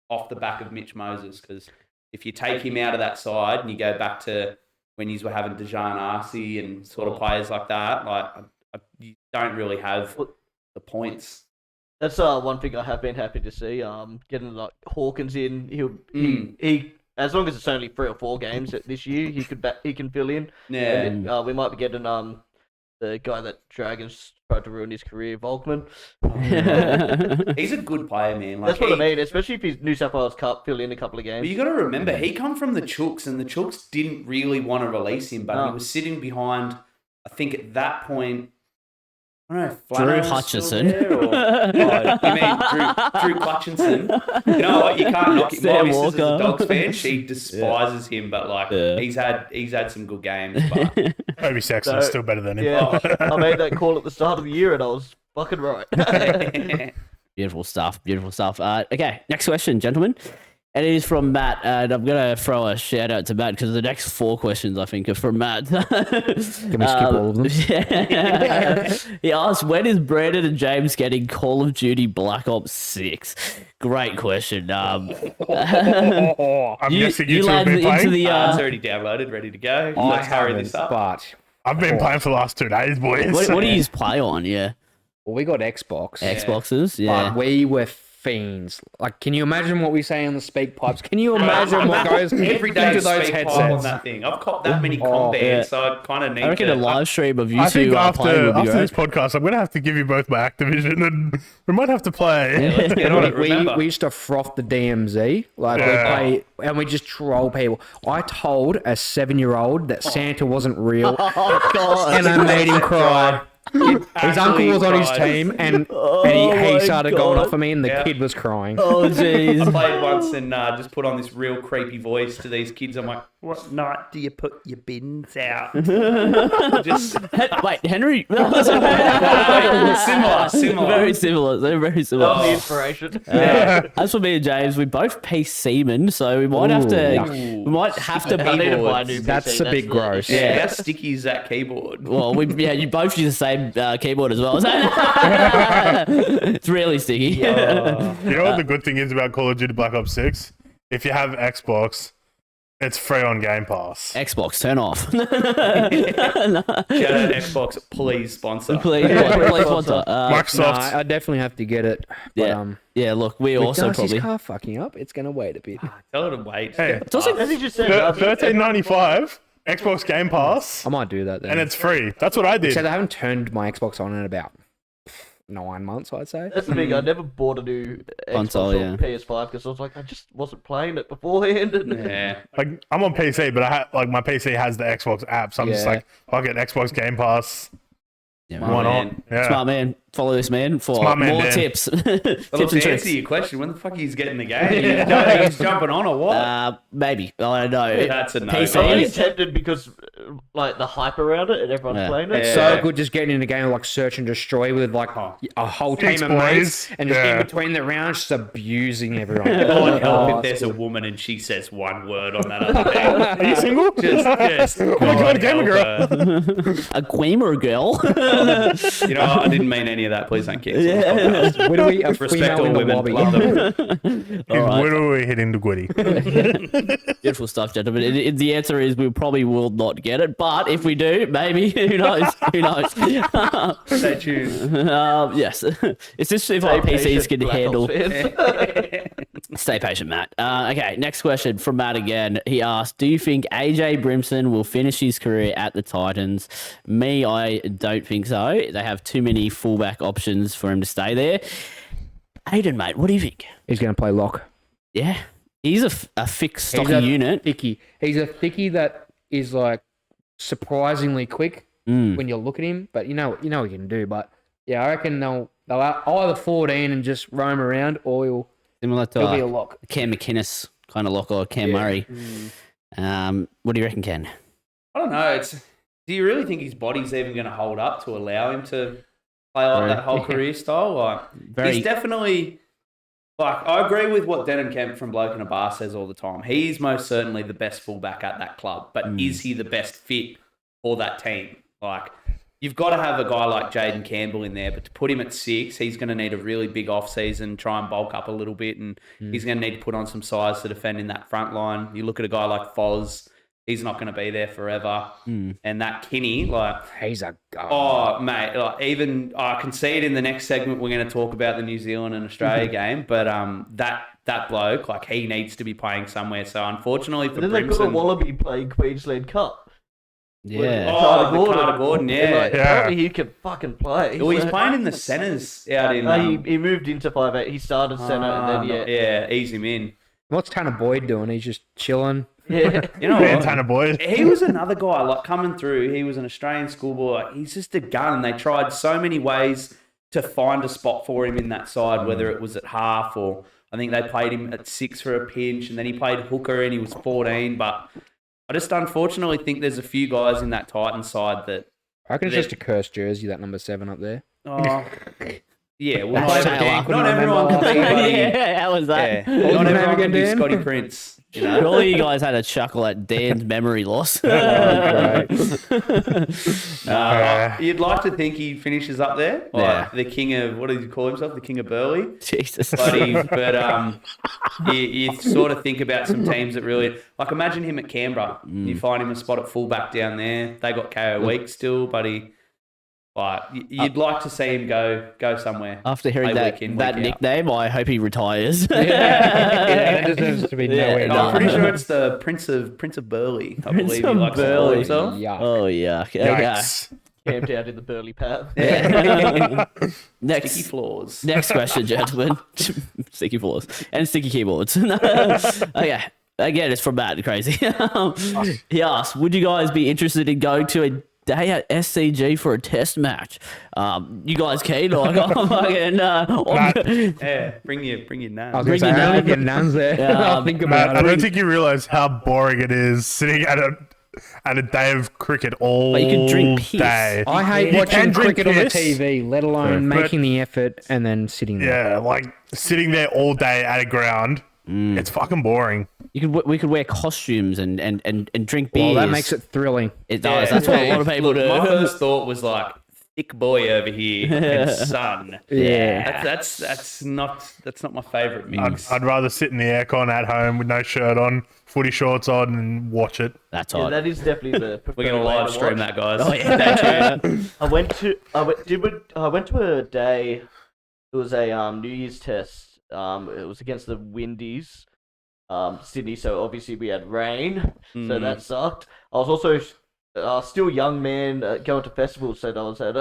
off the back of Mitch Moses, because if you take him out of that side and you go back to when you were having Dejan Arce and sort of players like that, you don't really have the points. That's one thing I have been happy to see. Getting like Hawkins in, he as long as it's only 3 or 4 games this year, he can fill in. Yeah. And, we might be getting the guy that Dragons tried to ruin his career, Volkman. He's a good player, man. That's what I mean, especially if he's New South Wales Cup fill in a couple of games. But you got to remember, he come from the Chooks, and the Chooks didn't really want to release him, but he was sitting behind. I think at that point, I don't know, Drew Hutchison. You mean Drew Hutchison? You know what? You can't knock it. My missus is a Dogs fan. She despises him, but he's had some good games. But Maybe Sexton's still better than him. Yeah, I made that call at the start of the year, and I was fucking right. Beautiful stuff. Okay, next question, gentlemen. And it is from Matt, and I'm going to throw a shout out to Matt because the next 4 questions, I think, are from Matt. Can we skip all of them? Yeah. He asked, when is Brandon and James getting Call of Duty Black Ops 6? Great question. I'm guessing you two have been playing. It's already downloaded, ready to go. Let's hurry this up. But I've been playing for the last 2 days, boys. What do you play on? Yeah. Well, we got Xbox. Xboxes, yeah. But we were fiends. Like, can you imagine what we say on the speakpipes? Can you imagine what goes every day into those those headsets on headsets? that thing? I've copped that many combats, so I kind of need I reckon to. a live stream of you I think two playing would be after great. this podcast, I'm going to have to give you both my Activision, and we might have to play. Let's get on it. Remember, We used to froth the DMZ. Like, we play, and we just troll people. I told a 7-year-old that Santa wasn't real, Oh, God. and I made him cry. His uncle was on his team, and he started going off of me, and the kid was crying. Oh, I jeez. played once and just put on this real creepy voice to these kids. I'm like, what night do you put your bins out? Just Wait, Henry. similar. Very similar. They're very similar. The inspiration. As for me and James, we both PCmen, so we might have to. Ooh. We might have to I need to buy a keyboards. new PC. That's a bit gross. Yeah, how sticky is that keyboard? Well, you both use the same keyboard as well. So it's really sticky. You know what the good thing is about Call of Duty Black Ops 6? If you have Xbox, it's free on Game Pass. Xbox, turn off. Shout out Xbox, please sponsor. Please sponsor. Microsoft. I definitely have to get it. But, Yeah. Yeah, look, we with also Darcy's probably. car fucking up, it's going to wait a bit. Tell her to wait. Hey, It's also As he just said, $13.95 Xbox Game Pass, I might do that then. and it's free. That's what I did. So they haven't turned my Xbox on in about 9 months, I'd say. that's the thing. I never bought a new Console, Xbox yeah. or PS5 because I was like, I just wasn't playing it beforehand. Yeah. Like, I'm on PC, but my PC has the Xbox app, so I'm just Yeah. like, I'll get Xbox Game Pass. Yeah, Why not? man. Yeah. Smart man. Follow this man for Smart man, more Dan. tips. Well, Tips to and tricks. answer your question, when the fuck he's getting the game? He's jumping on or what? Maybe. I don't know. That's a no. PC. I'm only tempted because like the hype around it and everyone's Yeah. playing it. It's Yeah. so good just getting in a game like Search and Destroy with like a whole team Six of boys. mates and just Yeah. in between the rounds just abusing everyone. God help Oh, if there's a woman and she says one word on that other thing. Are you single? Just Oh my God, gamer girl. A gamer girl. You know, I didn't mean any of that. Please don't cancel. Yeah. Where do we Respect female all in the women. lobby? Love them. Alright. Where do we hit into Gwitty? Beautiful stuff, gentlemen. The answer is we probably will not get it, but if we do, maybe. Who knows? Who knows? Stay tuned. Yes. It's just if our PCs can handle. Fans. Stay patient, Matt. Okay, next question from Matt again. He asked, do you think AJ Brimson will finish his career at the Titans? Me, I don't think so. They have too many fullback options for him to stay there. Aidan, mate, what do you think? He's going to play lock. Yeah. He's a fixed, He's stocky a unit. Thickie. He's a thickie that is like surprisingly quick when you look at him, but you know what he can do. But yeah, I reckon they'll either 14 and just roam around, or Similar to he'll be a lock. Cam McInnes kind of lock or Cam Murray. What do you reckon, Ken? I don't know. Do you really think his body's even going to hold up to allow him to play like that whole career style? Like, he's definitely. Like, I agree with what Denon Kemp from Bloke in a Bar says all the time. He's most certainly the best fullback at that club, but is he the best fit for that team? Like, you've got to have a guy like Jaden Campbell in there, but to put him at 6, he's going to need a really big off-season, try and bulk up a little bit, and he's going to need to put on some size to defend in that front line. You look at a guy like Foz, he's not going to be there forever. And that Kinney, like... He's a guy. Oh, mate, like even I can see it in the next segment. We're going to talk about the New Zealand and Australia game, but that bloke, like, he needs to be playing somewhere. So, unfortunately for Then they've got a Brimson... Wallaby playing Queensland Cup. Yeah. Oh, Carter Carter Gordon, yeah. Like, apparently he can fucking play. Well, he's So- playing in the centres out in... he moved into 5'8". He started centre and then, yeah, ease him in. What's Tanner Boyd doing? He's just chilling. Yeah. You know Man, what? Tanner Boyd. He was another guy, like, coming through. He was an Australian schoolboy. Like, he's just a gun. They tried so many ways to find a spot for him in that side, whether it was at half or I think they played him at 6 for a pinch, and then he played hooker and he was 14. But I just unfortunately think there's a few guys in that Titan side that... I reckon it's just a cursed jersey, that number 7 up there. Oh, yeah, well, That's not, Taylor. not everyone can be bloody... Yeah, how was that? Yeah, not name everyone can again, be Dan? Scotty Prince. You know? Surely you guys had a chuckle at Dan's memory loss. You'd like to think he finishes up there, like Yeah. the king of, what did he call himself? The king of Burley. Jesus. But you sort of think about some teams that really, like, imagine him at Canberra. You find him a spot at fullback down there. They got KO Week still, but you'd like to see him go somewhere. After hearing Play that, week in, that week out. nickname, I hope he retires. Yeah, it deserves to be nowhere. no, I'm pretty near. sure it's the Prince of Burley. I Prince believe he of likes to call Burley. himself. Yeah. Oh, yeah. Okay. Yikes. Camped out in the burly path. Sticky Next, floors. next question, gentlemen. Sticky floors and sticky keyboards. Okay. Again, it's from Matt Crazy. He asked, would you guys be interested in going to a day at SCG for a test match? You guys keen? Like, I'm fucking, Yeah, bring your I was name. going to Bring say, your I name. don't get nuns there. Yeah, I'll think Matt, about I it. don't think you realise how boring it is sitting at a day of cricket all But you can drink piss. day. I hate You watching can drink cricket on the piss. TV, let alone But- making the effort and then sitting there. Yeah, like sitting there all day at a ground. It's fucking boring. we could wear costumes and drink beers. Well, that makes it thrilling. It does. That's what a lot of people Look, do. my first thought was like, thick boy over here and sun. Yeah. That's not my favourite mix. I'd rather sit in the aircon at home with no shirt on, footy shorts on, and watch it. That's Yeah, hot. that is definitely the preferred We're gonna way live to stream watch. that, guys. Oh, yeah. I went to a day. It was a New Year's test. It was against the Windies, Sydney. So obviously we had rain, so that sucked. I was also still a young man going to festivals. So I was at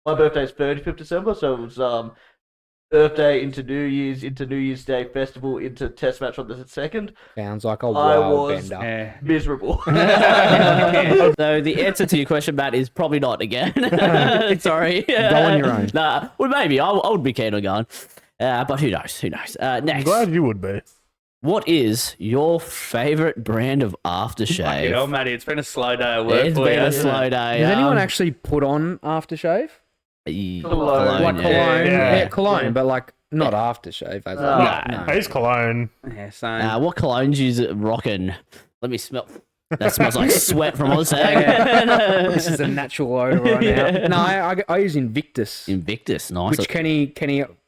my birthday is 35th December. So it was birthday into New Year's Day festival into test match on the 2nd. Sounds like a I wild was bender. Yeah. miserable. So the answer to your question, Matt, is probably not again. Sorry. Go on your own. Nah, well, maybe. I would be keen on going. But who knows? Who knows? I'm Next. glad you would be. What is your favourite brand of aftershave? You know, Matty, it's been a slow day at work It's for been you. a slow day. Does anyone actually put on aftershave? Cologne. Like yeah. cologne? Yeah. Yeah, cologne, but like not aftershave. As Nah. I use cologne. Yeah, same. What colognes you rocking? Let me smell. That smells like sweat from what I'm saying. This is a natural odor right now. No, I use Invictus, Invictus, nice. which Kenny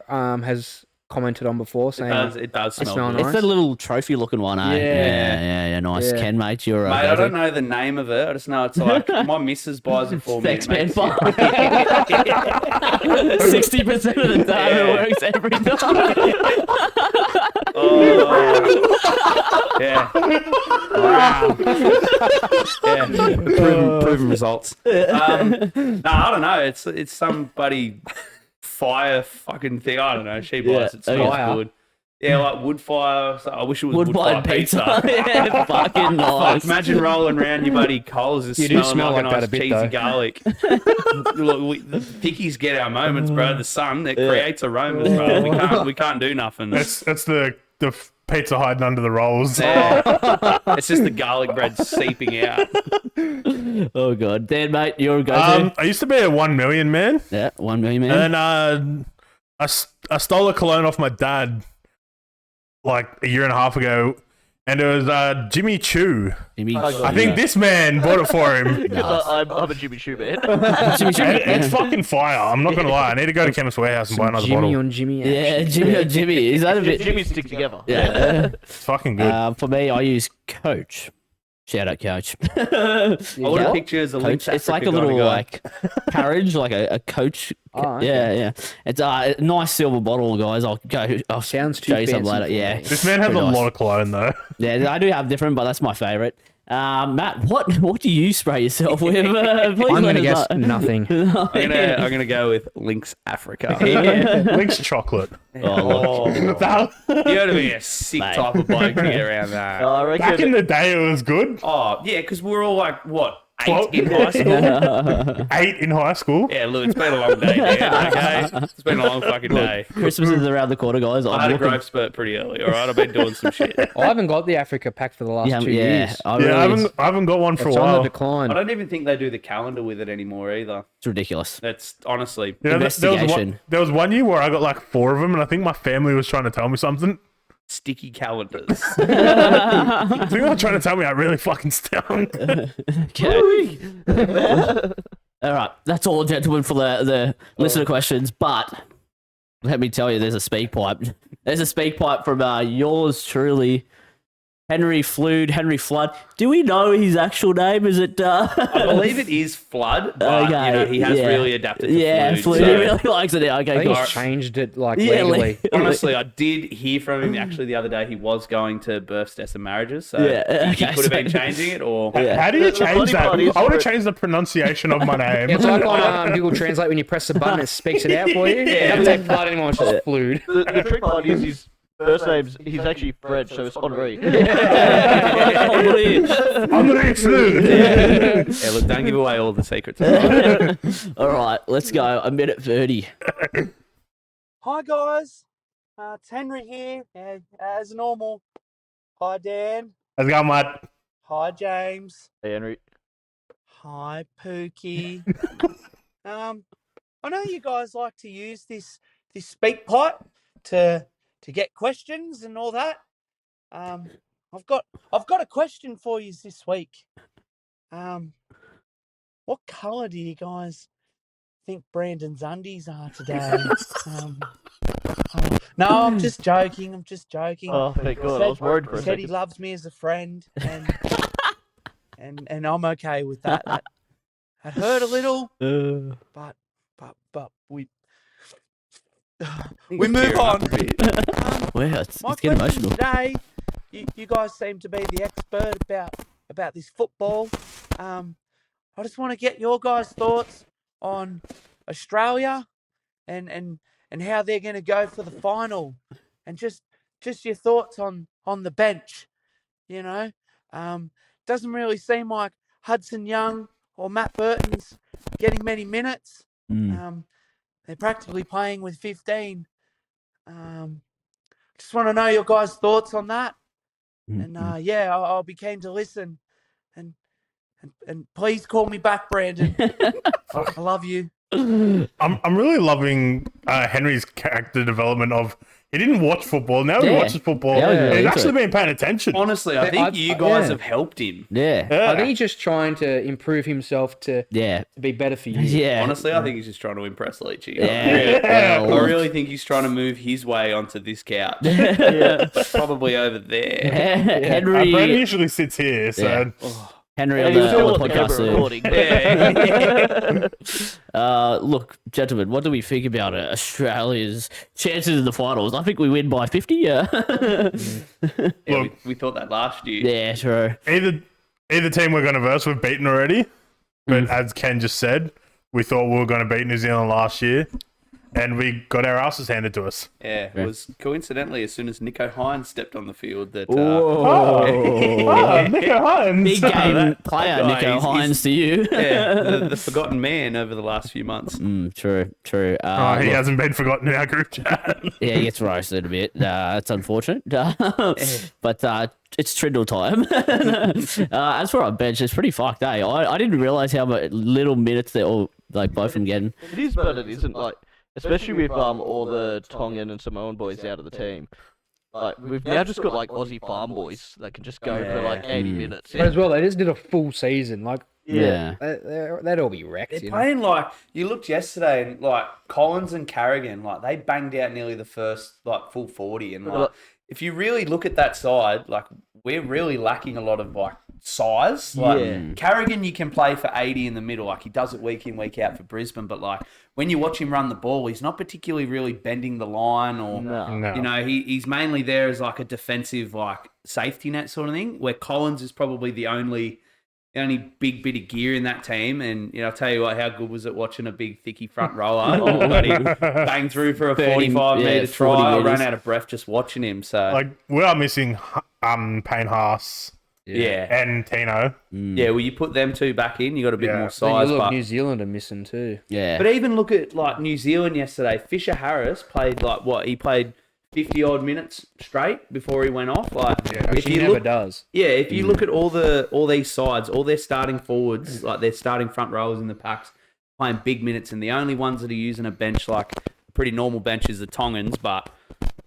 has commented on before, saying It does smell smell good. nice. It's a little trophy looking one, eh? Yeah. Yeah, nice. Yeah. Ken, mate, you're Mate, I don't know the name of it. I just know it's like my missus buys it for me. Sex It Man makes- 60% of the time it works every time. Oh. Yeah. Wow. Yeah. Proven results. No, I don't know. It's somebody fire fucking thing. I don't know. She buys it. It smells Fire. good. Yeah, like wood fire. So I wish it was Wood fired pizza. Yeah, fucking nice. Imagine rolling around your buddy Coles just You do smelling smell like, like a that nice a bit, cheesy though. garlic. Look, the pickies get our moments, bro. The sun it creates aromas, bro. We can't do nothing. That's the pizza hiding under the rolls. Yeah. It's just the garlic bread seeping out. Oh, God. Dan, mate, you're a go-to. I used to be a 1 million man, Yeah, 1 million, man. and I stole a cologne off my dad like a year and a half ago, and it was Jimmy Choo. Jimmy, I think this man bought it for him. Because I'm a Jimmy Choo man. Jimmy Choo. It's fucking fire. I'm not gonna lie. I need to go to Chemist Warehouse and buy another Jimmy bottle. on Jimmy. Yeah, action. Jimmy on Jimmy. Is that a bit? Jimmy stick together. Yeah. It's fucking good. For me, I use Coach. Shout out, Coach. I would have pictured as a Lynx Coach. It's like a Africa little guy. like carriage, like a Coach. Oh, okay. Yeah. It's a nice silver bottle, guys. I'll Sounds too show you some fancy later. for Yeah. me. This man has pretty a nice. lot of cologne though. Yeah, I do have different, but that's my favorite. Matt, what do you spray yourself with? Please I'm let gonna us guess know. nothing. I'm gonna go with Lynx Africa. Lynx chocolate. Oh, look. That- You gotta be a sick Mate. type of bloke to get around that. I reckon. Back in the day, it was good. Oh yeah, because we're all like what 8 Well, in high school. 8 in high school. Yeah, look, it's been a long day, man. Okay, it's been a long fucking day. Christmas is around the corner, guys. I had a growth spurt pretty early. All right, I've been doing some shit. I haven't got the Africa pack for the last 2 years. I haven't got one for It's a on the while. decline. I don't even think they do the calendar with it anymore either. It's ridiculous. That's honestly. You know, Investigation. there was one year where I got like 4 of them, and I think my family was trying to tell me something. Sticky calendars. I think they were trying to tell me I really fucking stunk. Okay. All right, that's all, gentlemen, for the listener questions. But let me tell you, there's a speak pipe. There's a speak pipe from yours truly, Henry Flood. Do we know his actual name? Is it? I believe it is Flood, but Okay, you know, he has yeah. really adapted to Yeah, Flood. Flood. so- He really likes it now. I Okay, think cool. he's changed it like Yeah, legally. Honestly, I did hear from him actually the other day. He was going to births, deaths, and marriages, so Yeah, he okay, could have been so- changing it, or Yeah. How do you The change funny that? part is- I would have changed the pronunciation of my name. It's like on Google Translate when you press the button, it speaks it out for you. Yeah, don't take blood anymore, it's just fluid. The trick part is his first name's he's actually Fred, so it's Henri. I'm gonna exclude. yeah, look, don't give away all the secrets. All right, let's go. A minute 30. Hi guys, it's Henry here, as normal. Hi Dan. How's it going, mate? Hi James. Hey, Henry. Hi Pookie. I know you guys like to use this speak pipe to get questions and all that. I've got a question for you this week. What colour do you guys think Brandon's undies are today? No, I'm just joking. Oh, thank God. I was worried for a Said he second. loves me as a friend, and I'm okay with that. That hurt a little, but we move on. Wow, it's My getting question emotional. today, you guys seem to be the expert about this football. I just want to get your guys' thoughts on Australia and how they're going to go for the final, and just your thoughts on the bench. You know, doesn't really seem like Hudson Young or Matt Burton's getting many minutes. They're practically playing with 15. Just want to know your guys' thoughts on that. And yeah, I'll be keen to listen. And please call me back, Brandon. I love you. I'm really loving Henry's character development of he didn't watch football. Now he Yeah. watches football. Yeah, he's really He's into actually it. been paying attention. Honestly, I think you guys have helped him. Yeah. Yeah. I think he's just trying to improve himself to Yeah. be better for you. Yeah. Honestly, I think he's just trying to impress Leachy. Yeah. I really think he's trying to move his way onto this couch. Probably over there. Henry. Brandon usually sits here, so Henry on And he was the, still on on the the podcast. camera recording. Look, gentlemen, what do we think about Australia's chances in the finals? I think we win by 50. Yeah. Yeah, we thought that last year. Yeah, true. either team we're going to verse, we've beaten already. But as Ken just said, we thought we were going to beat New Zealand last year, and we got our asses handed to us. Yeah, it was coincidentally as soon as Nico Hines stepped on the field that. Oh, Nico Hines. Big game player, that guy, Nico he's- Hines to you. Yeah, the forgotten man over the last few months. True. He Look, hasn't been forgotten in our group chat. yeah, he gets roasted a bit. That's unfortunate. But it's Trindle time. As for our bench, it's pretty fucked, eh? I didn't realise how little minutes they're all, like, both of them getting. It is, but it isn't. Like, especially with all the Tongan and Samoan boys out of the team. Like we've now just got like Aussie farm boys that can just go for like 80 minutes. But as well, they just did a full season. Like, Yeah. they'd all be wrecked. They're You know? playing like you looked yesterday, and like Collins and Carrigan, like they banged out nearly the first like full 40, and like if you really look at that side, like we're really lacking a lot of like size. Like Carrigan, you can play for 80 in the middle, like he does it week in week out for Brisbane, but like when you watch him run the ball, he's not particularly really bending the line, or No. you know he's mainly there as like a defensive like safety net sort of thing. Where Collins is probably the only big bit of gear in that team, and you know, I'll tell you what, how good was it watching a big thicky front rower bloody bang through for a 45-meter try. I ran out of breath just watching him. So Like we are missing Payne Haas yeah, and Tino. yeah. Well, you put them two back in, you got a bit Yeah. more Then size. you look, But, New Zealand are missing too. Yeah. but even look at like New Zealand yesterday. Fisher Harris played like what he played 50 odd minutes straight before he went off. Like Which he never does. Yeah, if you look at all these sides, all their starting forwards, like their starting front rowers in the packs, playing big minutes, and the only ones that are using a bench like a pretty normal bench is the Tongans, but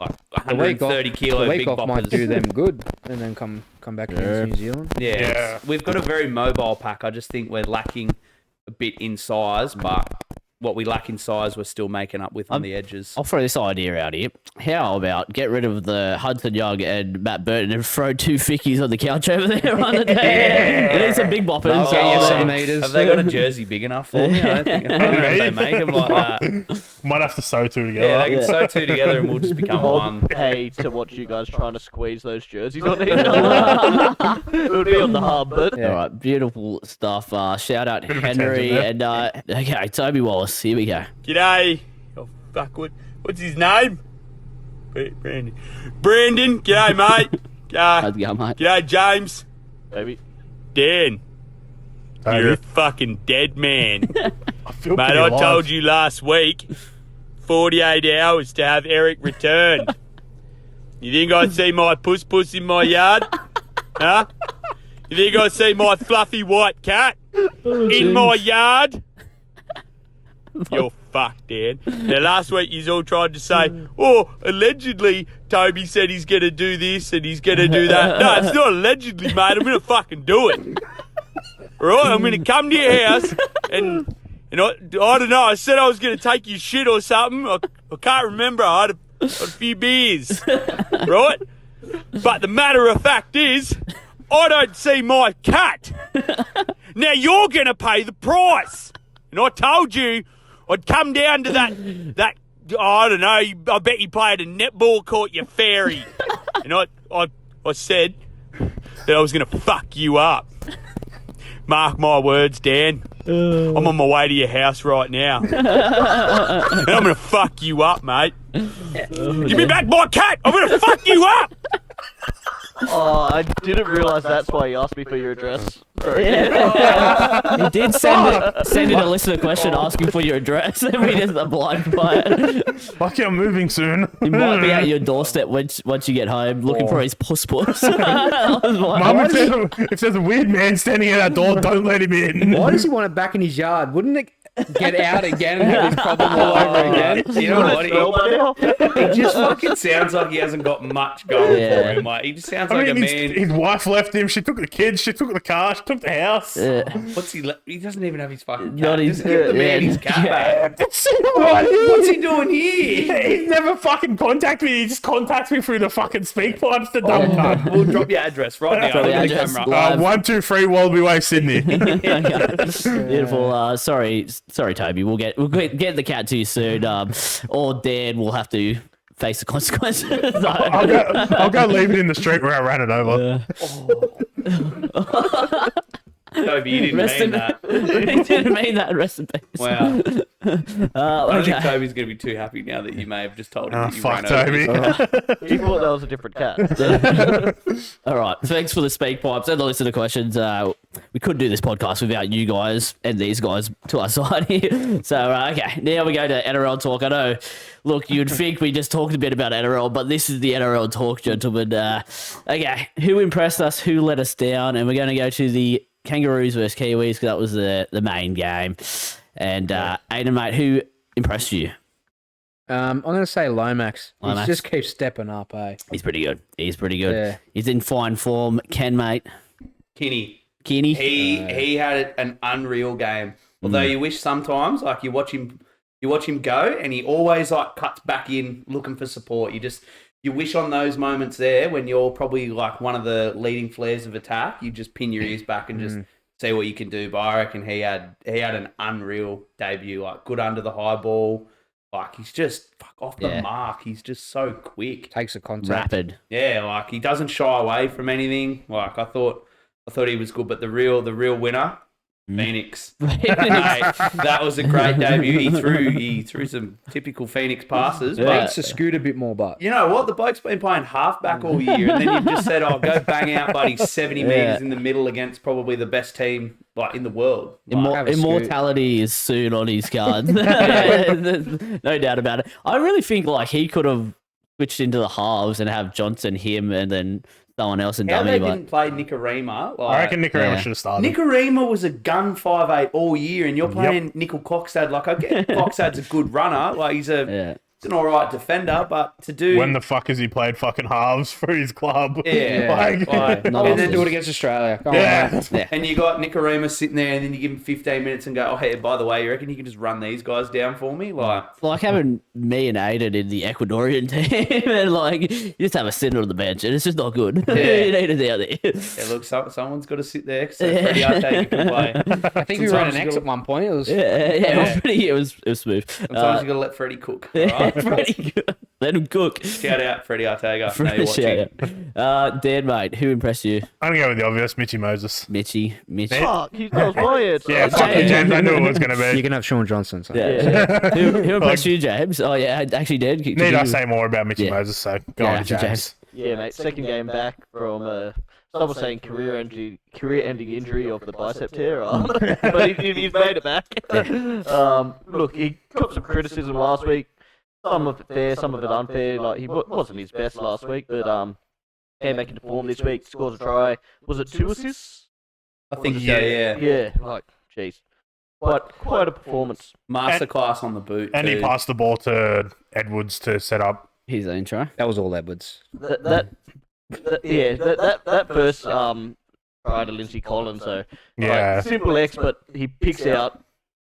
like The week 130 off, kilo the big week off might boppers. do them good, and then come back against New Zealand. Yeah, Yeah. we've got a very mobile pack. I just think we're lacking a bit in size, but what we lack in size, we're still making up with on the edges. I'll throw this idea out here. How about get rid of the Hudson Young and Matt Burton and throw two fickies on the couch over there on the day? It is a big boppers. They'll get you so, some meters. Have they got a jersey big enough for me? I don't know if they make them like that. Might have to sew two together. Yeah, they can sew two together and we'll just become one. Pay to watch you guys trying to squeeze those jerseys on each other. It would be on the hub, but All right, beautiful stuff. Shout out Bit of a Henry tangent and okay, Toby Wallace. Here we go. G'day. Oh, fuck, what's his name? Brandon. Brandon, g'day, mate. How's it going, mate? G'day, James. maybe. Dan, Hey, you're a fucking dead man. I feel Mate, pretty I alive. told you last week, 48 hours to have Eric return. You think I'd see my puss in my yard? Huh? You think I'd see my fluffy white cat in my yard? You're fucked, Dan. Now, last week you all tried to say, oh, allegedly Toby said he's going to do this and he's going to do that. No, it's not allegedly, mate. I'm going to fucking do it. All right? I'm going to come to your house and I don't know. I said I was going to take your shit or something. I can't remember. I had a few beers. Right? But the matter of fact is, I don't see my cat. Now you're going to pay the price. And I told you I'd come down to that I don't know, I bet you played a netball court, you fairy. And I said that I was going to fuck you up. Mark my words, Dan. I'm on my way to your house right now. And I'm going to fuck you up, mate. Give me back my cat. I'm going to fuck you up. Oh, I didn't realise that's why he asked me for your address. He did send in a listener question asking for your address, and we just obliged by it. Lucky I'm moving soon. He might be at your doorstep once you get home, looking for his puss. I was like, Mum, if there's a weird man standing at that door, don't let him in. Why does he want it back in his yard? Wouldn't it get out again and have this problem all over again? You know what? Spell by now? He just fucking sounds like he hasn't got much going Yeah. for him. Like he just sounds I like mean, a man. his wife left him. She took the kids. She took the car. She took the house. What's he? He doesn't even have his fucking cat. Not his- Just give the man yeah. his cat back. What's What's he doing here? He's never fucking contacted me. He just contacts me through the fucking speak pipes. The dumb cunt. We'll drop your address right now. Drop Look your at the address camera. live. 123 Wallaby Way, Sydney. Beautiful. Sorry, Toby. We'll get the cat to you soon. Or Dan will have to face the consequences. I'll go leave it in the street where I ran it over. Toby, you didn't Rest mean in that. He didn't mean that. Rest in peace. Wow. I think Okay. Toby's going to be too happy now that you may have just told him Oh, that you fuck ran over Toby. his- He thought that was a different cat. All right. Thanks for the speak pipes and the listener questions. We couldn't do this podcast without you guys and these guys to our side here. So, okay. Now we go to NRL talk. I know, look, you'd think we just talked a bit about NRL, but this is the NRL talk, gentlemen. Okay. Who impressed us? Who let us down? And we're going to go to the Kangaroos versus Kiwis because that was the main game. And Aidan, mate, who impressed you? I'm gonna say Lomax. Lomax. He just keeps stepping up, eh? He's pretty good. He's pretty good. Yeah. He's in fine form. Ken, mate. Kinney. Kenny. He had an unreal game. Although you wish sometimes, like you watch him go, and he always like cuts back in looking for support. You wish on those moments there when you're probably like one of the leading flares of attack, you just pin your ears back and just see what you can do. But I reckon he had an unreal debut. Like good under the high ball. Like he's just off the mark. He's just so quick. Takes a contact. Rapid. Yeah, like he doesn't shy away from anything. Like I thought he was good, but the real winner, Phoenix. Mate, that was a great debut. He threw some typical Phoenix passes. But Needs to scoot a bit more, but you know what? The bloke's been playing halfback all year, and then you've just said, "Oh, go bang out, buddy, 70 meters in the middle against probably the best team like in the world." Like, Immortality is soon on his cards. No doubt about it. I really think like he could have switched into the halves and have Johnson, him, and then someone else in how dummy. they But didn't play Nicarima. Like, I reckon Nicarima should have started. Nicarima was a gun 5'8" all year, and you're playing Nickel Coxstad. Like, I get Coxstad's a good runner. Like, he's an all right defender, but to do... When the fuck has he played fucking halves for his club? Yeah. and then do it against Australia. Come on, mate. And you got Nicarima sitting there, and then you give him 15 minutes and go, "Oh, hey, by the way, you reckon you can just run these guys down for me?" Like, it's like having me and Aidan in the Ecuadorian team, and like you just have a sitter on the bench, and it's just not good. Yeah. You need it out there. yeah, look, someone's got to sit there. So Freddie Arte can play. I think we ran an Sometimes you X gotta- at one point. It was It was smooth. Sometimes you got to let Freddie cook. All right? Freddie, let him cook. Shout out Freddie Artega. Know you're Shout watching. out. Dan, mate, who impressed you? I'm gonna go with the obvious, Mitchy Moses. Mitch. Fuck, that was my answer. Yeah, fuck you, James. I knew it was gonna you be. can have Sean Johnson. So. Who impressed you, James? Oh yeah, actually, Dan. Need I say more about Mitchy Moses? So go on, actually, James. Yeah, mate. Second game back from some were saying career-ending injury of the bicep tear, but he's made it back. Look, he got some criticism last week. Some of it fair, some of it unfair. Like he wasn't his best last week, but came back into form this week. Scores a try. Was it 2 assists? I think yeah. Yeah, like jeez, quite a performance. Masterclass on the boot. And he too. passed the ball to Edwards to set up. His own try. That was all Edwards. That first try to Lindsay Collins, so Yeah. like, simple X, but he picks out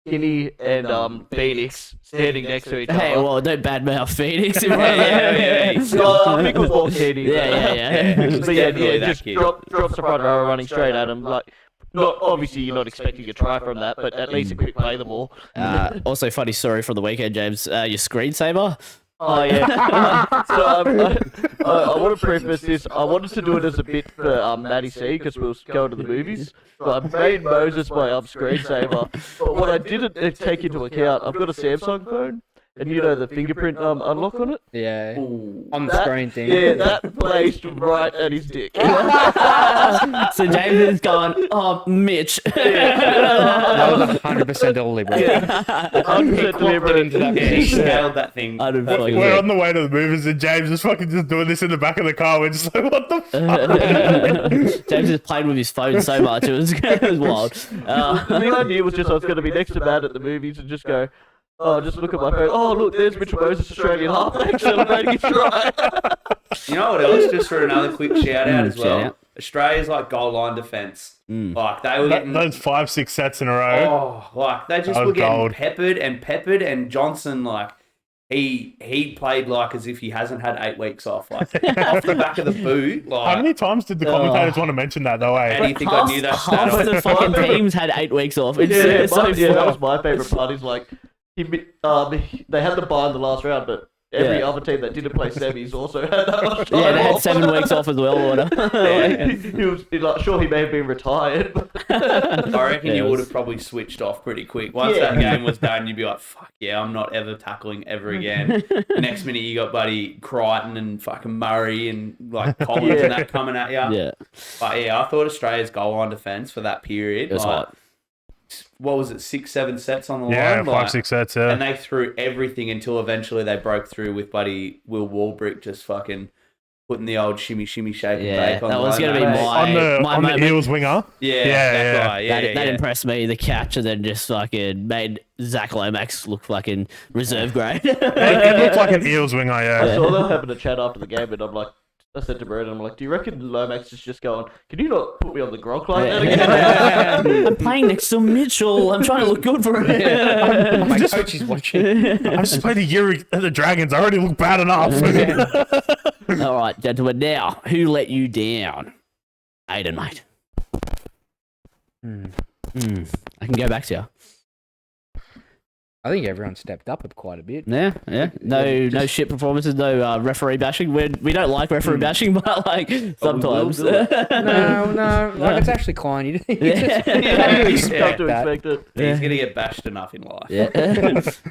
Kinney and Phoenix standing next to each other. Hey, well, don't badmouth Phoenix. No, I think it was more Kinney. Yeah. But yeah, Definitely that just kid. drops the front row running straight at him. Like, not obviously you're not expecting a try from that, but at least a quick play the ball. Also, funny story from the weekend, James. Your screensaver. Oh yeah. So I want to preface this. I wanted to do it as a bit for Maddie C because we were going to the movies. So I made Moses my screensaver. But what I didn't take into account, I've got a Samsung phone, and you know the fingerprint unlock on it. Yeah. Ooh. On the That- screen thing. Yeah, that placed right at his dick. So James is going, oh, Mitch. That was 100% deliberate. 100% deliberate into that. Yeah, he scaled that thing. I don't fucking We're know. on the way to the movies, and James is fucking just doing this in the back of the car. We're just like, what the fuck? James is playing with his phone so much. It was wild. The idea was just I was going to be next to Matt at the movies and just go, oh, just look at my phone. Oh, look, there's Mitchell Moses, Australian halfback, celebrating his try. You know what else? Just for another quick shout out as shout well. out. Australia's like goal line defense. Like they were getting Those 5-6 sets in a row. like they just That were was getting gold. peppered, and Johnson like he played like as if he hasn't had 8 weeks off, like off the back of the boot. How Like, many times did the commentators want to mention that, though? how do you think I knew that stat? Half the fucking teams had 8 weeks off. It's, it's so that funny. was my favourite part. Is like, they had the bye in the last round, but every other team that didn't play semis also had that much time Yeah, they had off. 7 weeks off as well. Or whatever. he was like, sure, he may have been retired. But I reckon Yeah, you it would was- have probably switched off pretty quick. Once Yeah. that game was done, you'd be like, fuck yeah, I'm not ever tackling ever again. Next minute, you got buddy Crichton and fucking Murray and like Collins and that coming at you. Yeah. But yeah, I thought Australia's goal line defence for that period, It was like, hot. what was it, 6, 7 sets on the Yeah, line? 5-6 sets. And they threw everything until eventually they broke through with buddy Will Warbrick just fucking putting the old shimmy, shimmy, shake and Yeah, bake on that was going to be Lomax. my on the moment. Eels winger. Yeah, Yeah, that yeah. guy. Yeah, That impressed me. The catch, and then just fucking made Zach Lomax look fucking reserve grade. It looked like an Eels winger, I yeah. saw them having a chat after the game, and I'm like, I said to Brandon, I'm like, do you reckon Lomax is just going, can you not put me on the grok like that again? I'm playing next to Mitchell. I'm trying to look good for him. My coach is watching. I just played a year at the Dragons. I already look bad enough. All right, gentlemen. Now, who let you down? Aidan, mate. I can go back to you. I think everyone stepped up quite a bit. Yeah. No shit performances, no referee bashing. We don't like referee bashing, but like sometimes. do it. No. Like, it's actually Klein. You You have to expect it. He's gonna get bashed enough in life. Yeah.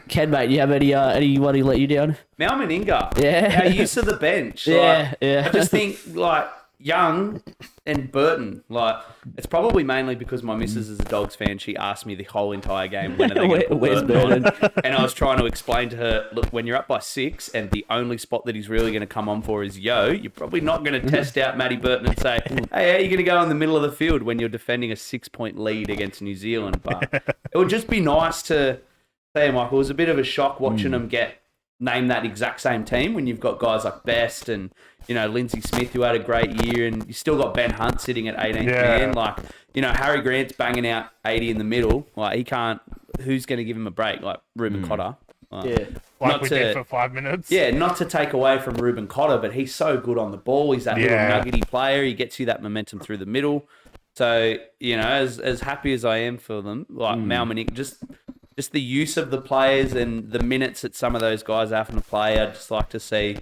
Ken, mate, you have anybody let you down? Mal Meninga. Yeah. Our use of the bench. Yeah, Like, yeah. I just think like Young and Burton. Like it's probably mainly because my missus is a Dogs fan. She asked me the whole entire game when are they going to put Where's Burton on? And I was trying to explain to her, look, when you're up by 6 and the only spot that he's really going to come on for is Yo, you're probably not going to test out Matty Burton and say, hey, how are you going to go in the middle of the field when you're defending a 6-point lead against New Zealand? But it would just be nice to say, Michael, it was a bit of a shock watching them name that exact same team when you've got guys like Best and, you know, Lindsay Smith, who had a great year, and you still got Ben Hunt sitting at 18th man. Like, you know, Harry Grant's banging out 80 in the middle. Like, he can't, who's going to give him a break? Like, Ruben Cotter. Like, Yeah. Like we did for 5 minutes. yeah, not to take away from Ruben Cotter, but he's so good on the ball. He's that little nuggety player. He gets you that momentum through the middle. So, you know, as happy as I am for them, like Mal Meninga, just the use of the players and the minutes that some of those guys are having to play, I'd just like to see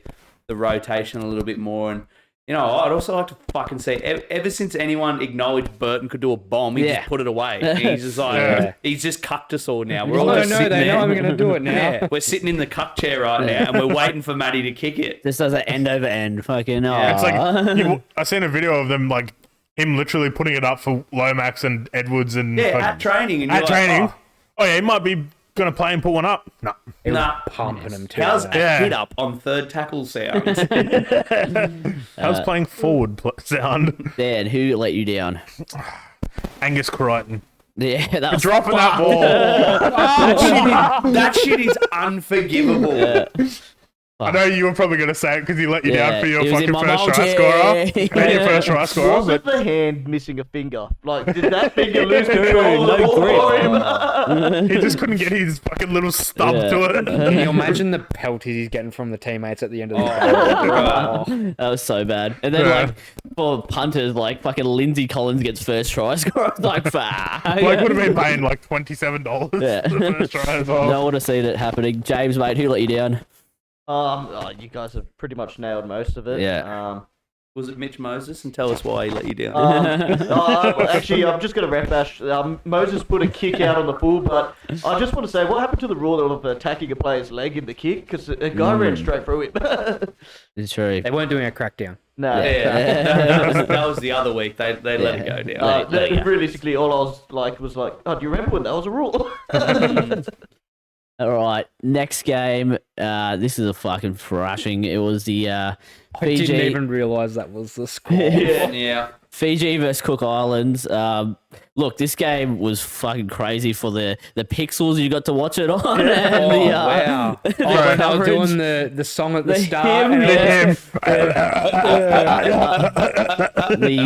the rotation a little bit more. And, you know, I'd also like to fucking see, ever since anyone acknowledged Burton could do a bomb, he just put it away. And he's just like, he's just cucked us all now. We're all just sitting they there. know I'm going to do it now. Yeah, we're sitting in the cuck chair right now, and we're waiting for Matty to kick it. This does an end over end. Fucking It's like I seen a video of them, like him literally putting it up for Lomax and Edwards and At training. And you're at like, training. Oh yeah, he might be gonna play and put one up. No. Nah. Pumping him too. How's a Yeah. hit up on third tackle sound? How's playing forward sound? Dan, who let you down? Angus Crichton. Yeah, that was Dropping that ball. that shit is unforgivable. I know you were probably going to say it because he let you Yeah, down for your he was in fucking my first try multi. scorer. And your first try scorer. Was it the hand missing a finger? Like, did that finger lose control of the No ball grip. for him? He just couldn't get his fucking little stub to it. Can you imagine the pelties he's getting from the teammates at the end of the game? That was so bad. And then, like, for punters, like, fucking Lindsay Collins gets first try score. I was like, fuck. Blake would have been paying like $27 Yeah. for the first try as well. No one have seen it happening. James, mate, who let you down? You guys have pretty much nailed most of it. Yeah. Was it Mitch Moses? And tell us why he let you down. Actually, I'm just going to ref bash. Moses put a kick out on the full, but I just want to say, what happened to the rule of attacking a player's leg in the kick? Because a guy ran straight through him. It's true. They weren't doing a crackdown. No. That was the other week. They let it go down. Realistically, all I was like, oh, do you remember when that was a rule? All right, next game. This is a fucking thrashing. It was the I Fiji. didn't even realise that was the score. Yeah. Fiji versus Cook Islands. Look, this game was fucking crazy for the pixels you got to watch it on. And Wow. When they were doing the song at the start. hymn, and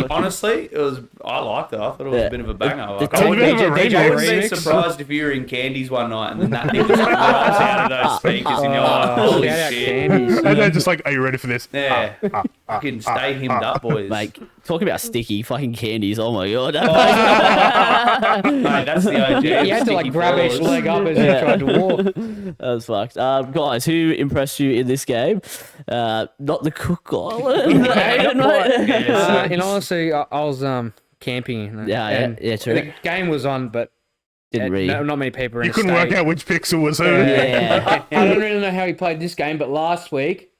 Honestly, I liked it. I thought it was a bit of a banger. Like, the I wouldn't DJ be remix. surprised if you were in Candies one night and then that thing just like drops out of those speakers and you're like, holy shout out shit. Candies. And they're just like, are you ready for this? Yeah. Fucking stay himmed up, boys. Mate, talking about sticky fucking candies. Oh my god. Mate, that's the OG. You had to like grab each leg up as you tried to walk. That was fucked. Guys, who impressed you in this game? Not the Cook Islands. Aidan, mate. In honesty, I was camping. Yeah, true. The game was on, but Didn't read. not many people were in You the couldn't work state. out which pixel was who. Yeah. I don't really know how he played this game, but last week,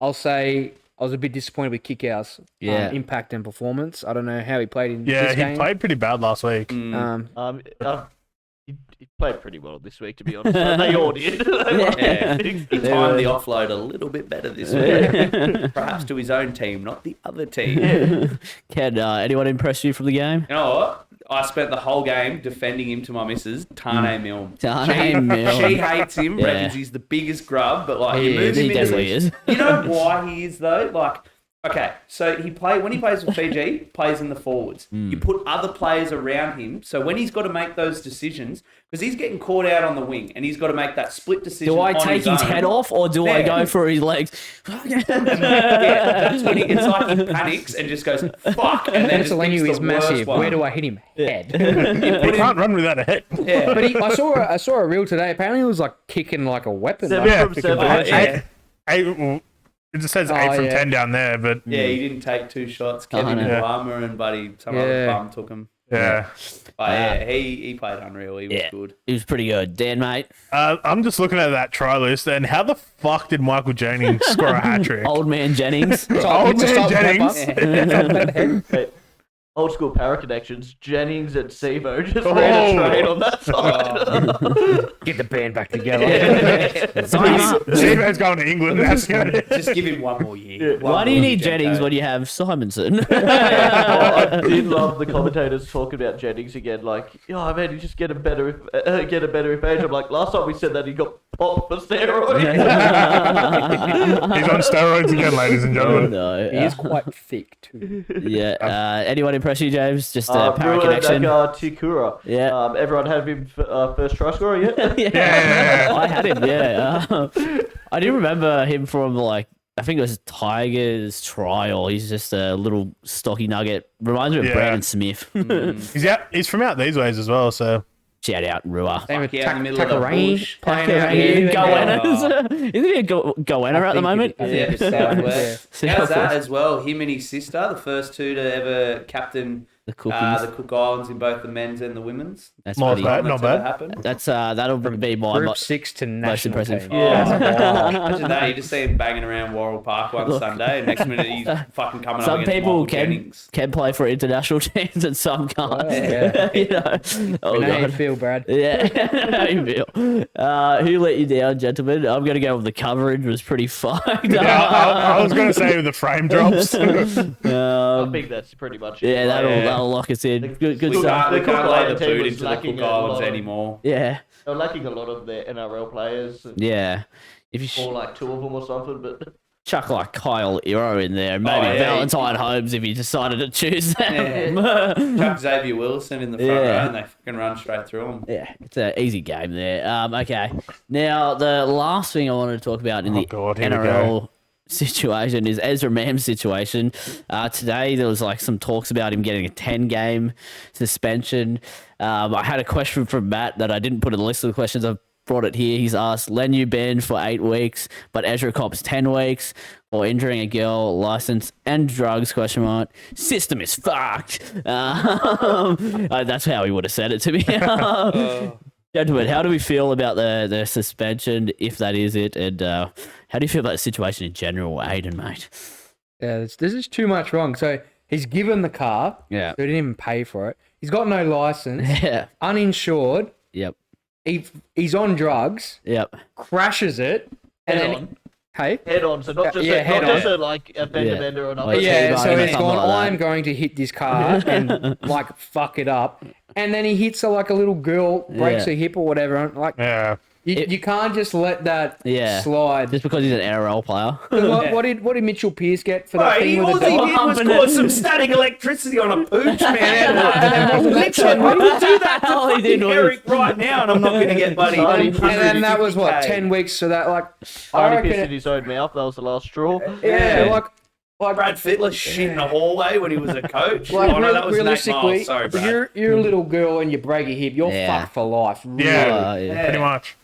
I'll say I was a bit disappointed with Kick-Out's impact and performance. I don't know how he played in Yeah, this he game. played pretty bad last week. He he played pretty well this week, to be honest. They all did. Yeah, he timed the offload a little bit better this week. Perhaps to his own team, not the other team. Ken, anyone impress you from the game? You know what? I spent the whole game defending him to my missus, Tane Milne. Tane Milne. She hates him, Yeah. reckons he's the biggest grub, but like He you move is, he him into definitely is. You know why he is though? Like, okay, so when he plays with Fiji, plays in the forwards. You put other players around him, so when he's got to make those decisions, because he's getting caught out on the wing, and he's got to make that split decision. Do I on take his own. head off, or do I Yeah. go for his legs? Yeah, that's when it's like he panics and just goes fuck, and then just Pennsylvania picks is the worst massive. one. Where do I hit him? Head. He can't run without a head. Yeah. But I saw a reel today. Apparently, it was like kicking like a weapon. 7 like, from freaking 7. bad. Yeah. Well, it just says 8 Oh, from yeah. 10 down there, but Yeah, he didn't take 2 shots. Kevin no. Palmer and Buddy, some other Yeah. bum took him. yeah. But yeah, he played unreal. He was Yeah, good. he was pretty good. Dan, mate, I'm just looking at that try list, and how the fuck did Michael Jennings score a hat trick? old man Jennings. Old It's a man salt and Jennings. pepper. Hey, old school power connections. Jennings and Sebo just ran a trade on that side. Get the band back together. Seaman's going to England. That's good. Just give him one more year. Why do you need Jennings when you have Simonson? I did love the commentators talking about Jennings again. Like, oh man, he just get a better age. I'm like, last time we said that he got popped for steroids. He's on steroids again, ladies and gentlemen. No. He is quite thick too. Yeah. Anyone impress you, James? Just a power Bruin connection. Tikura. Yeah. Everyone had him first try scorer yet? Yeah. I had him. Yeah. I do remember him from like I think it was Tigers trial. He's just a little stocky nugget. Reminds me of Yeah. Brandon Smith. He's from out these ways as well, so Shout out Rua. Same with Fuck, out in the middle of the Takarain bush. playing Yeah, out here. Goanna. Isn't he a Goanna at the moment? I think it's Southwest. Yeah. How's that as well? Him and his sister, the first 2 to ever captain The Cookies. the Cook Islands in both the men's and the women's. That's Not pretty. bad. That's Not ever bad. happened. That's that'll be my Group 6 to national impressive. team. Yeah. Imagine that. You just see him banging around Worrell Park one Sunday, and next minute he's fucking coming up Some against people Michael can Jennings. play for international teams and some can't. Yeah. You know. Oh We know how you god. feel, Brad. Yeah, how you feel? Who let you down, gentlemen? I'm gonna go with the coverage was pretty fucked. yeah, I was going to say the frame drops. I think that's pretty much it. Yeah, Like, that'll lock us in. Good We stuff. can't, we The can't Cook lay the Island team boot was into the lacking Cook a Islands lot of- anymore. Yeah, they're lacking a lot of their NRL players. yeah. If you Or like 2 of them or something, but chuck like Kyle Iro in there, maybe yeah. Valentine Holmes if you decided to choose them. Chuck Xavier Wilson in the front Yeah. row, and they fucking run straight through him. Yeah, it's an easy game there. Okay, now the last thing I wanted to talk about in the God, here we NRL situation is Ezra Mam's situation. Today there was like some talks about him getting a 10-game suspension. I had a question from Matt that I didn't put in the list of the questions. I've brought it here. He's asked, Lenu banned for 8 weeks, but Ezra cops 10 weeks for injuring a girl, license and drugs, question mark. System is fucked. That's how he would have said it to me. Gentlemen, how do we feel about the suspension, if that is it, and how do you feel about the situation in general, Aidan, mate? Yeah, this is too much wrong. So he's given the car. Yeah. So he didn't even pay for it. He's got no license. Yeah. Uninsured. Yep. He's on drugs. Yep. Crashes it. And Head then, on. hey? Head on, so not just Yeah, head a like a bender Yeah. bender or Like, nothing. Yeah, T-bone so or he's something gone, like that. I'm going to hit this car and like fuck it up. And then he hits her like a little girl, breaks Yeah. her hip or whatever. And, like yeah. you can't just let that Yeah. slide. Just because he's an NRL player. What did Mitchell Pearce get for that thing with the all he dog? did was Pumping cause it. some static electricity on a pooch, man. wasn't that Literally, so? we could do that to All he did fucking was- Eric right now, and I'm not going to get buddy. And And then that was what 150K. 10 weeks. So that like I Already pissed in reckon, his own mouth. That was the last straw. yeah, like Brad Fittler shit in the hallway when he was a coach. Like Oh, no, that was Nate realistically, Miles. Sorry, if Brad. you're a little girl and you break a hip, you're Yeah. fucked for life. Yeah. Really. Yeah. Pretty much.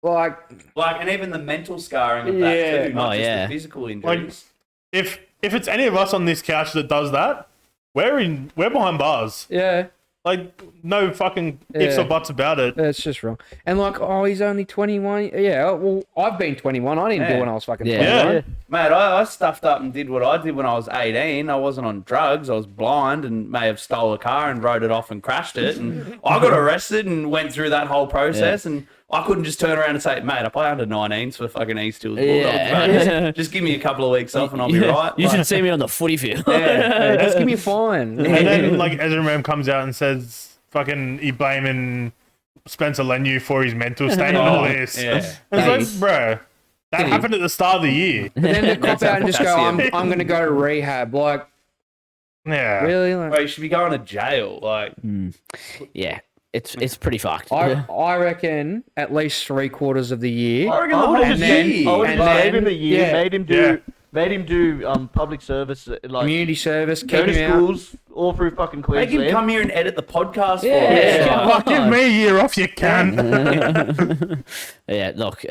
Like Like, and even the mental scarring of that Yeah. too, not Oh, just yeah. the physical Like, injuries. if it's any of us on this couch that does that, we're behind bars. yeah, Like, no fucking ifs Yeah. or buts about it. That's just wrong. And like, oh, he's only 21. Yeah, well, I've been 21. I didn't do Yeah. it when I was fucking Yeah. 21. Yeah. Mate, I stuffed up and did what I did when I was 18. I wasn't on drugs. I was blind and may have stole a car and rode it off and crashed it. And I got arrested and went through that whole process. And I couldn't just turn around and say, mate, I play under 19s for fucking East Hills Bulldogs. Yeah. Mate. Just give me a couple of weeks off and I'll be right. You Like, should see me on the footy field. Hey, just give me a fine. And then, like, Ezra Mam comes out and says, fucking, he blaming Spencer Lenu for his mental state and all this. yeah. It's like, bro, that happened at the start of the year. And then to cop out and just go, potassium. I'm going to go to rehab. Like, Yeah. really? Like, Bro, you should be going to jail. Like, Yeah, it's pretty fucked. I reckon at least 3/4 of the year. I reckon I the would whole have And then- just, I would and have then- gave him a year, yeah. made him do public service, like Community service, go keep to him out. schools all through fucking Make him Queensland. come here and edit the podcast for Yeah. us. Fuck, give me a year off, you can. Yeah, look.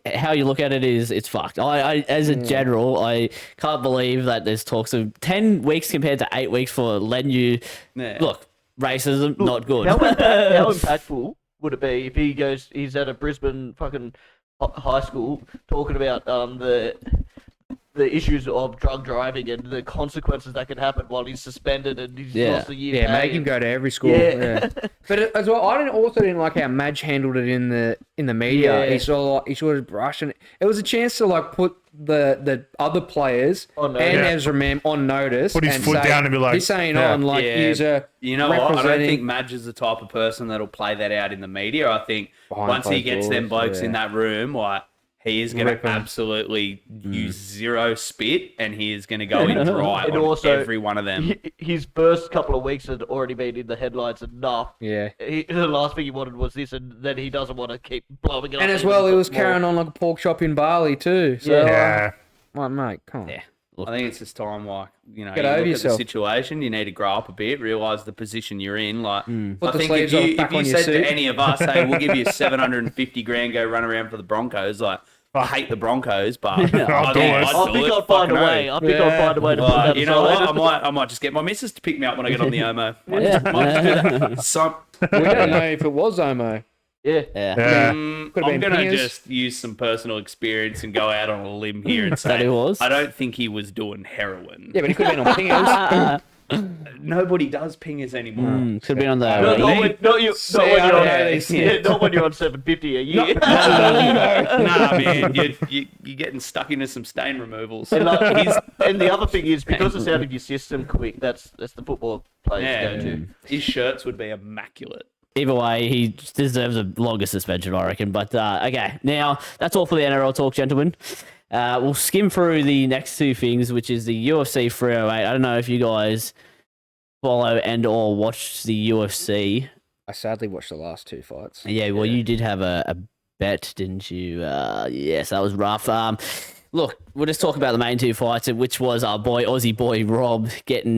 How you look at it is it's fucked. I as a general, I can't believe that there's talks of 10 weeks compared to 8 weeks for letting you. Yeah. Look, racism not good. How impactful would it be if he goes? He's at a Brisbane fucking high school talking about the issues of drug driving and the consequences that could happen while he's suspended and he's Yeah. lost a year. Yeah, make him go to every school. Yeah. Yeah. But as well, I also didn't like how Madge handled it in the media. Yeah. He sort of brushing it. It was a chance to like put the other players On and notice. Ezra Mam on notice. Put his and foot say, down and be like, this ain't yeah. on. Like, Yeah. use a You know what? I don't representing- think Madge is the type of person that'll play that out in the media. I think Behind once he closed gets them doors, blokes in yeah. that room, like he is going Rip to 'em. absolutely use zero spit, and he is going to go in dry And on also, every one of them. His first couple of weeks had already been in the headlines enough. Yeah. The last thing he wanted was this, and then he doesn't want to keep blowing it up. And as even well, he was more. carrying on like a pork shop in Bali too. So, Yeah. like, mate, come on. Yeah. I think it's just time, like, you know, Get you over look yourself. at the situation, you need to grow up a bit, realise the position you're in. Like, Put I the think sleeves if you, back if on you your said suit. to any of us, hey, we'll give you 750 grand, go run around for the Broncos, like, I hate the Broncos, but I'll do it. I think I'll find a way. I think I'll find a way to put Well, that you know what? aside. I might just get my missus to pick me up when I get on the Omo. Might Yeah. just do that. So, We don't know if it was Omo. Yeah. Yeah. Yeah. Could've I'm been going to Pingers. just use some personal experience and go out on a limb here and That say he was? I don't think he was doing heroin. Yeah, but he could have been on pingers. Nobody does pingers anymore. Could be on the. Not when you're on, yeah. not when you're on 750 a year. Nah, man, you're getting stuck into some stain removals. And, and the other thing is, because it's out of your system quick, that's the football players Yeah, go to. his shirts would be immaculate. Either way, he deserves a longer suspension, I reckon. But okay, now that's all for the NRL talk, gentlemen. We'll skim through the next two things, which is the UFC 308. I don't know if you guys follow and or watch the UFC. I sadly watched the last two fights. Yeah, well, you did have a bet, didn't you? Yes, that was rough. Look, we'll just talk about the main two fights, which was our boy, Aussie boy Rob, getting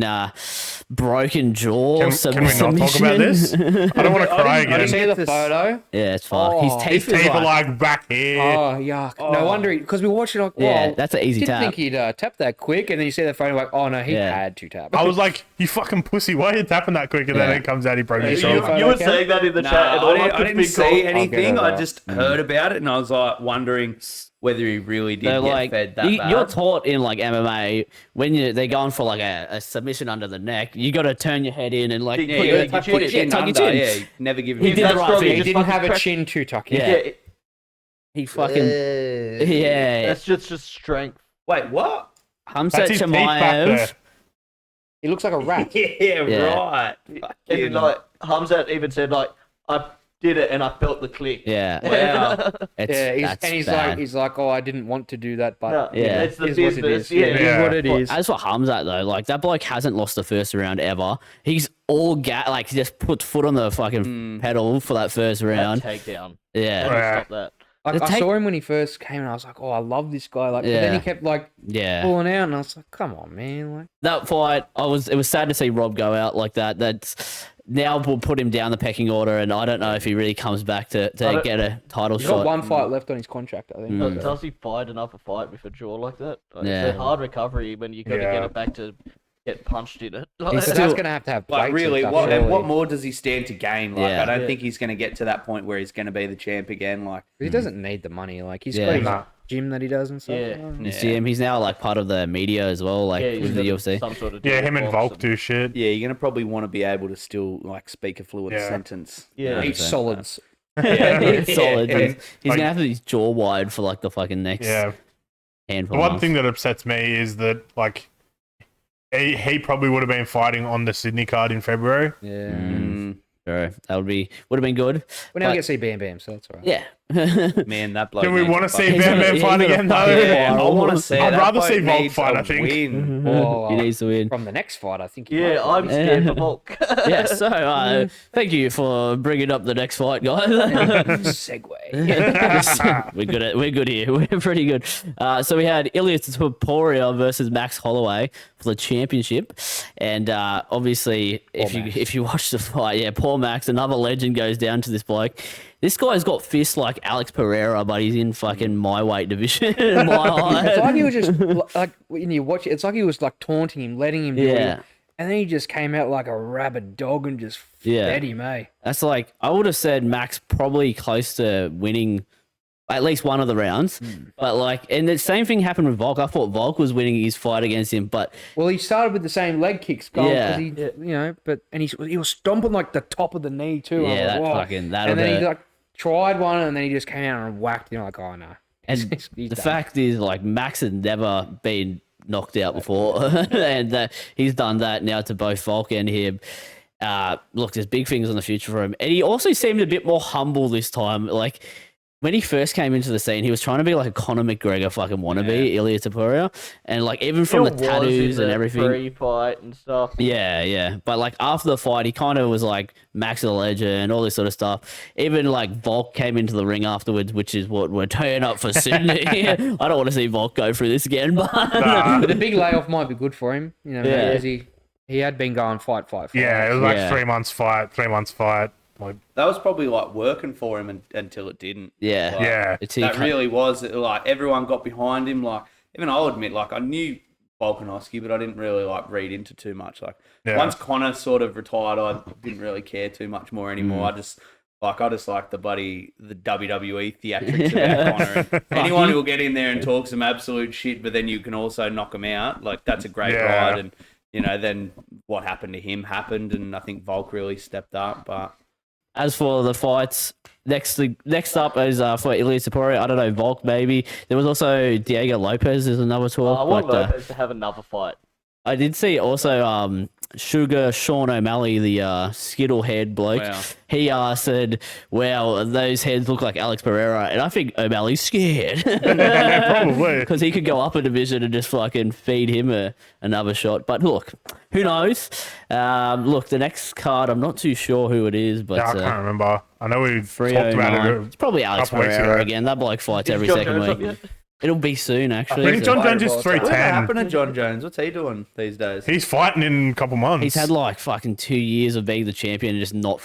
broken jaw. Can we not talk about this? I don't want to cry I didn't again. see the photo. Yeah, it's fine. Oh, His His teeth is teeth are like, like back here. Oh, yuck. No wonder, because we watched it like, yeah, well, that's an easy didn't tap. think he'd tap that quick, and then you see the photo like, oh no, he Yeah. had to tap. I was like, you fucking pussy, why are you tapping that quick? And then Yeah. it comes out, he broke his You- shoulder. You were saying that in the Nah, chat, and all I didn't think see of- anything. over I that. just heard about it, and I was like wondering whether he really did They're get like, fed that bad. you're taught in like MMA when they're going for like a submission under the neck, you got to turn your head in and like Yeah, put you your, gotta put your chin, tuck your chin. Yeah, never give He him. did that the right strong, thing. he just didn't fucking have a crack- chin too tuck in. Yeah. Yeah, He fucking yeah. That's just strength. Wait, what? Hamzat That's his teeth back there. Chimaev. He looks like a rat. Yeah, right. And Fucking- like Hamzat even said, like, I did it and I felt the click. Yeah, Wow. it's, Yeah, that's and he's bad. like, oh, I didn't want to do that, but No, Yeah. it's the it is what it business. is. Yeah, Yeah. it is what it is. As for Hamzat though, like that bloke hasn't lost the first round ever. He's all like he just put foot on the fucking pedal for that first That round. takedown. Yeah, Right. Stop that. Like, The I take- saw him when he first came, and I was like, oh, I love this guy. Like, but then Yeah. he kept like yeah. pulling out, and I was like, come on, man. Like, That fight, it was sad to see Rob go out like that. That's now will put him down the pecking order, and I don't know if he really comes back to don't- get a title he's got shot. one fight left on his contract, I think. Does he fight another fight with a jaw like that? Like, Yeah. It's a hard recovery when you got to Yeah. get it back to get punched in it. He's So still- that's gonna have to have Like plates really, and what stuff, surely. what more does he stand to gain? Like Yeah. I don't Yeah. think he's going to get to that point where he's going to be the champ again. Like He doesn't need the money. Like he's Yeah. got his Nah. gym that he does and stuff. Yeah. You see him. He's now like part of the media as well, like Yeah, he's with the got UFC. some sort of Yeah, deal him and with Volk Fox do shit. yeah, you're going to probably want to be able to still like speak a fluent Yeah. sentence. Yeah. Eat solids. He's solid. Yeah. He's Like- gonna have his jaw wide for like the fucking next Yeah. handful. The of one months. thing that upsets me is that like he probably would have been fighting on the Sydney card in February. Yeah. Mm, Sure, that would have been good. We never But- get to see Bam Bam, so that's all right. Yeah. man, that bloke. Do we needs want to see fucking- He's Bam gonna- Bam he's fight gonna again fuck though? it. Yeah, I want to see. I'd that rather bloke see Volk needs fight, a I think. win. Or, he needs to win. from the next fight, I think. he Yeah, might. I'm scared for Volk. Yeah, so thank you for bringing up the next fight, guys. Segue. We're good here. We're pretty good. So we had Ilya Topuria versus Max Holloway for the championship, and obviously, if you watch the fight, yeah, poor Max, another legend goes down to this bloke. This guy's got fists like Alex Pereira, but he's in fucking my weight division. my It's height. like he was just like when you watch it, it's like he was like taunting him, letting him do Yeah. it. And then he just came out like a rabid dog and just Yeah. fed him, eh? That's like I would have said Max probably close to winning at least one of the rounds, but like, and the same thing happened with Volk. I thought Volk was winning his fight against him, but Well, he started with the same leg kicks, Yeah. he, you know, and he was stomping like the top of the knee too. I was yeah, that like, "Whoa." fucking that'll And then hurt. he like tried one, and then he just came out and whacked him. Like, oh no. And He's the done. fact is, like, Max had never been knocked out before, and he's done that now to both Volk and him. Look, there's big things in the future for him, and he also seemed a bit more humble this time. Like when he first came into the scene, he was trying to be like a Conor McGregor fucking wannabe, Ilya Topuria, and like even from the tattoos and everything. Pre-fight and stuff. Yeah. But like after the fight, he kind of was like Max is a legend, all this sort of stuff. Even like Volk came into the ring afterwards, which is what we're turning up for Sydney. I don't want to see Volk go through this again, but But the big layoff might be good for him, you know, Yeah. because he had been going fight. Yeah, it was like Yeah. 3 months fight, 3 months fight. Like, That was probably like working for him until it didn't. yeah, Like, yeah. It's he that cut- really was like everyone got behind him. Like even I'll admit, like I knew Volkanovski, but I didn't really like read into too much. Like Yeah. once Connor sort of retired, I didn't really care too much more anymore. I just like the WWE theatrics about Connor. And anyone who will get in there and talk some absolute shit, but then you can also knock him out. Like that's a great Yeah. ride. And you know, then what happened to him happened, and I think Volk really stepped up. But As for the fights, next up is for Ilya Topuria. I don't know, Volk maybe. There was also Diego Lopez. There's another talk. I want but, Lopez to have another fight. I did see also Sugar Sean O'Malley, the Skittle head bloke. Wow. He said, "Wow, those heads look like Alex Pereira," and I think O'Malley's scared Probably. because he could go up a division and just fucking feed him another shot. But look, who knows? Look, the next card, I'm not too sure who it is, but Yeah, I can't remember. I know we talked 309. about it. It's probably Alex couple weeks Pereira ago. again. That bloke fights Is every John second Jones up week. yet? It'll be soon, I actually. think so- John Jones is what 310. happened to John Jones? What's he doing these days? He's fighting in a couple months. He's had like fucking 2 years of being the champion and just not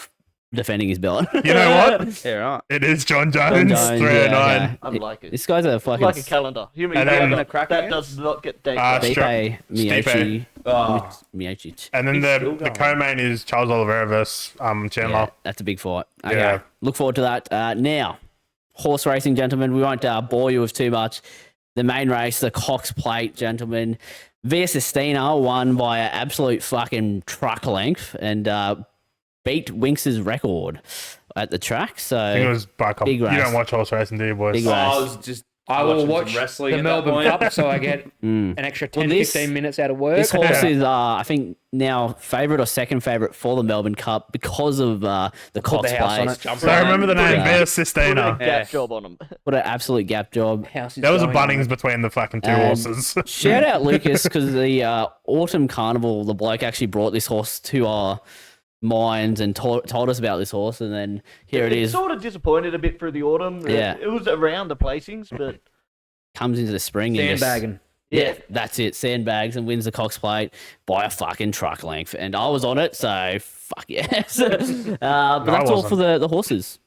defending his belt. You know what? Yeah, right. It is John Jones, Jones, 309. yeah, I like it. This guy's a fucking Like a calendar. And then- a crack that against? does not get dated. Stipe Miocic. Oh, Miocic. And then He's still the going. co-main is Charles Oliveira versus Chandler. Yeah, that's a big fight. Okay. Yeah. Look forward to that. Now, horse racing, gentlemen. We won't bore you with too much. The main race, the Cox Plate, gentlemen. Via Sistina won by an absolute fucking truck length and beat Winx's record at the track. I think it So was by a couple. Big You race. don't watch horse racing, do you, boys? Big Oh, race. I was just I will watching some watch wrestling the at that Melbourne point. Cup so I get mm. an extra 10, Well, this- 15 minutes out of work. This horse Yeah. is, I think, now favourite or second favourite for the Melbourne Cup because of the Cox the house on Plate. it. Jump So I remember the name, Yeah. Via Put a Sistina. gap Yeah. job on him. What an absolute gap job. House is There was a going on. Bunnings between the fucking two And- horses. Shout out Lucas because the Autumn Carnival, the bloke actually brought this horse to our minds and told us about this horse, and then here it is. Sort of disappointed a bit through the autumn. Yeah. It was around the placings, but Comes into the spring and just, Sandbagging. yeah, that's it. Sandbags and wins the Cox Plate by a fucking truck length, and I was on it, so fuck yes. But that's all wasn't. for the horses.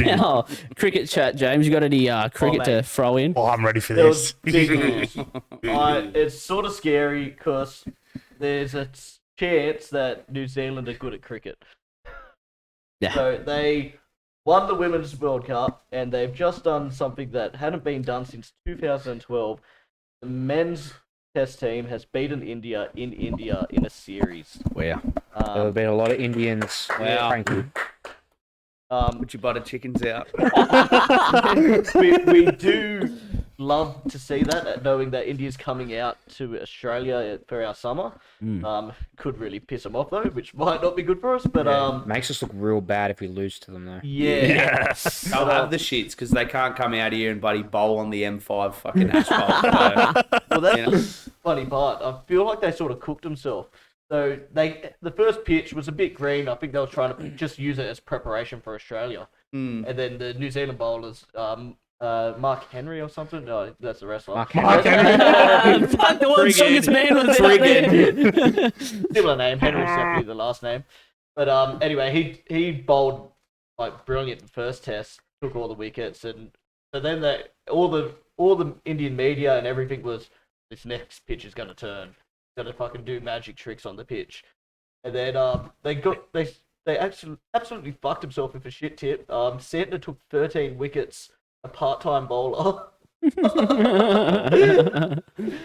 Now, cricket chat, James. You got any cricket to mate. throw in? Oh, I'm ready for There was this. big news. It's sort of scary because there's a chance that New Zealand are good at cricket. Yeah. So they won the Women's World Cup, and they've just done something that hadn't been done since 2012. The men's test team has beaten India in a series. Wow. There have been a lot of Indians. Wow. Cranky. Put your buttered chickens out. we do love to see that, knowing that India's coming out to Australia for our summer. Could really piss them off though, which might not be good for us. But Makes us look real bad if we lose to them though. yeah. Yes. They'll have the shits because they can't come out here and buddy bowl on the M5 fucking asphalt. So, Well, that's you know. the funny part. I feel like they sort of cooked themselves. So the first pitch was a bit green. I think they were trying to just use it as preparation for Australia. And then the New Zealand bowlers, Mark Henry or something. No, that's the wrestler. Mark Henry. Fuck, the one strongest man was there. Similar name. Henry's definitely the last name. But anyway, he bowled like brilliant the first test, took all the wickets, and so then all the Indian media and everything was, this next pitch is gonna turn. Gonna fucking do magic tricks on the pitch, and then they absolutely fucked himself with a shit tip. Santner took 13 wickets, a part-time bowler.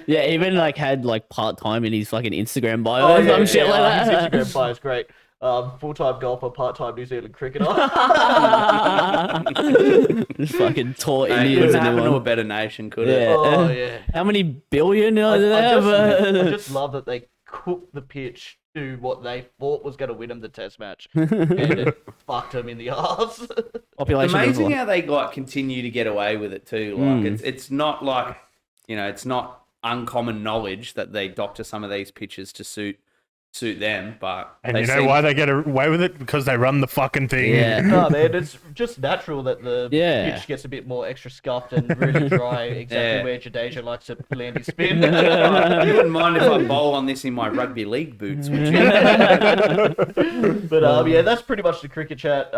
Yeah, even like had like part time in his fucking Instagram bio or some shit like that. His Instagram bio is great. Full-time golfer, part-time New Zealand cricketer. Just fucking taught Mate, Indians couldn't and happen to a everyone. better nation, could Yeah. it? Oh yeah. How many billion are I there? just love that they cooked the pitch to what they thought was going to win them the test match, and it fucked them in the arse. It's Population amazing of how they like continue to get away with it too. Like it's not like, you know, it's not uncommon knowledge that they doctor some of these pitches to suit them, but And they you know seem- why they get away with it? Because they run the fucking thing. Yeah. No, man, it's just natural that the Yeah. pitch gets a bit more extra scuffed and really dry, exactly Yeah. where Jadeja likes to land his spin. You wouldn't mind if I bowl on this in my rugby league boots, would you? But yeah, that's pretty much the cricket chat.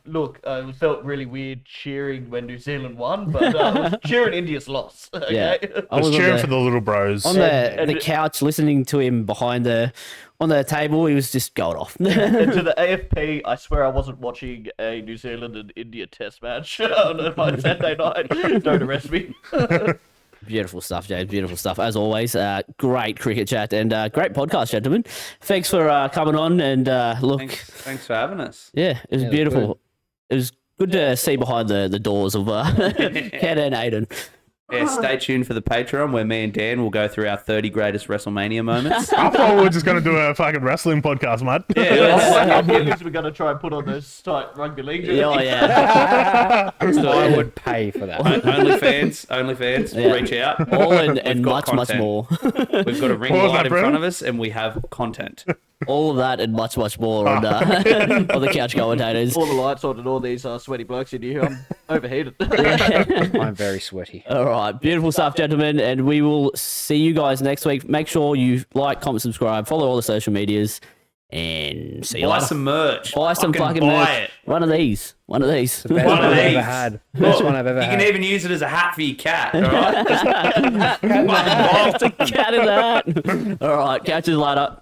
Look, it felt really weird cheering when New Zealand won, but I was cheering India's loss. Okay? Yeah. I was on cheering the- for the little bros. on the couch listening to him on the table. He was just going off. And to the AFP, I swear I wasn't watching a New Zealand and India test match on my Saturday night. Don't arrest me. Beautiful stuff, James. Beautiful stuff. As always, great cricket chat and great podcast, gentlemen. Thanks for coming on and look. Thanks for having us. Yeah, it was beautiful. It was good to see behind the doors of Ken and Aidan. Yeah, stay tuned for the Patreon where me and Dan will go through our 30 greatest WrestleMania moments. I thought we were just going to do a fucking wrestling podcast, mate. We're going to try and put on those tight rugby league jerseys. Oh, yeah. I would pay for that. OnlyFans, Yeah. reach out. All and We've got much, much content. more. We've got a ring What was light that, in bro? front of us and we have content. All of that and much, much more on on the couch commentators. All the lights on and all these sweaty blokes in here. I'm overheated. I'm very sweaty. All right, beautiful stuff, gentlemen, and we will see you guys next week. Make sure you like, comment, subscribe, follow all the social medias, and see you Buy later. some merch. Buy some fucking buy merch. it. One of these. Best One one of I've these. ever had. Best one I've ever You had. can even use it as a hat for your cat, all right? Cat in that. All right, catch you later.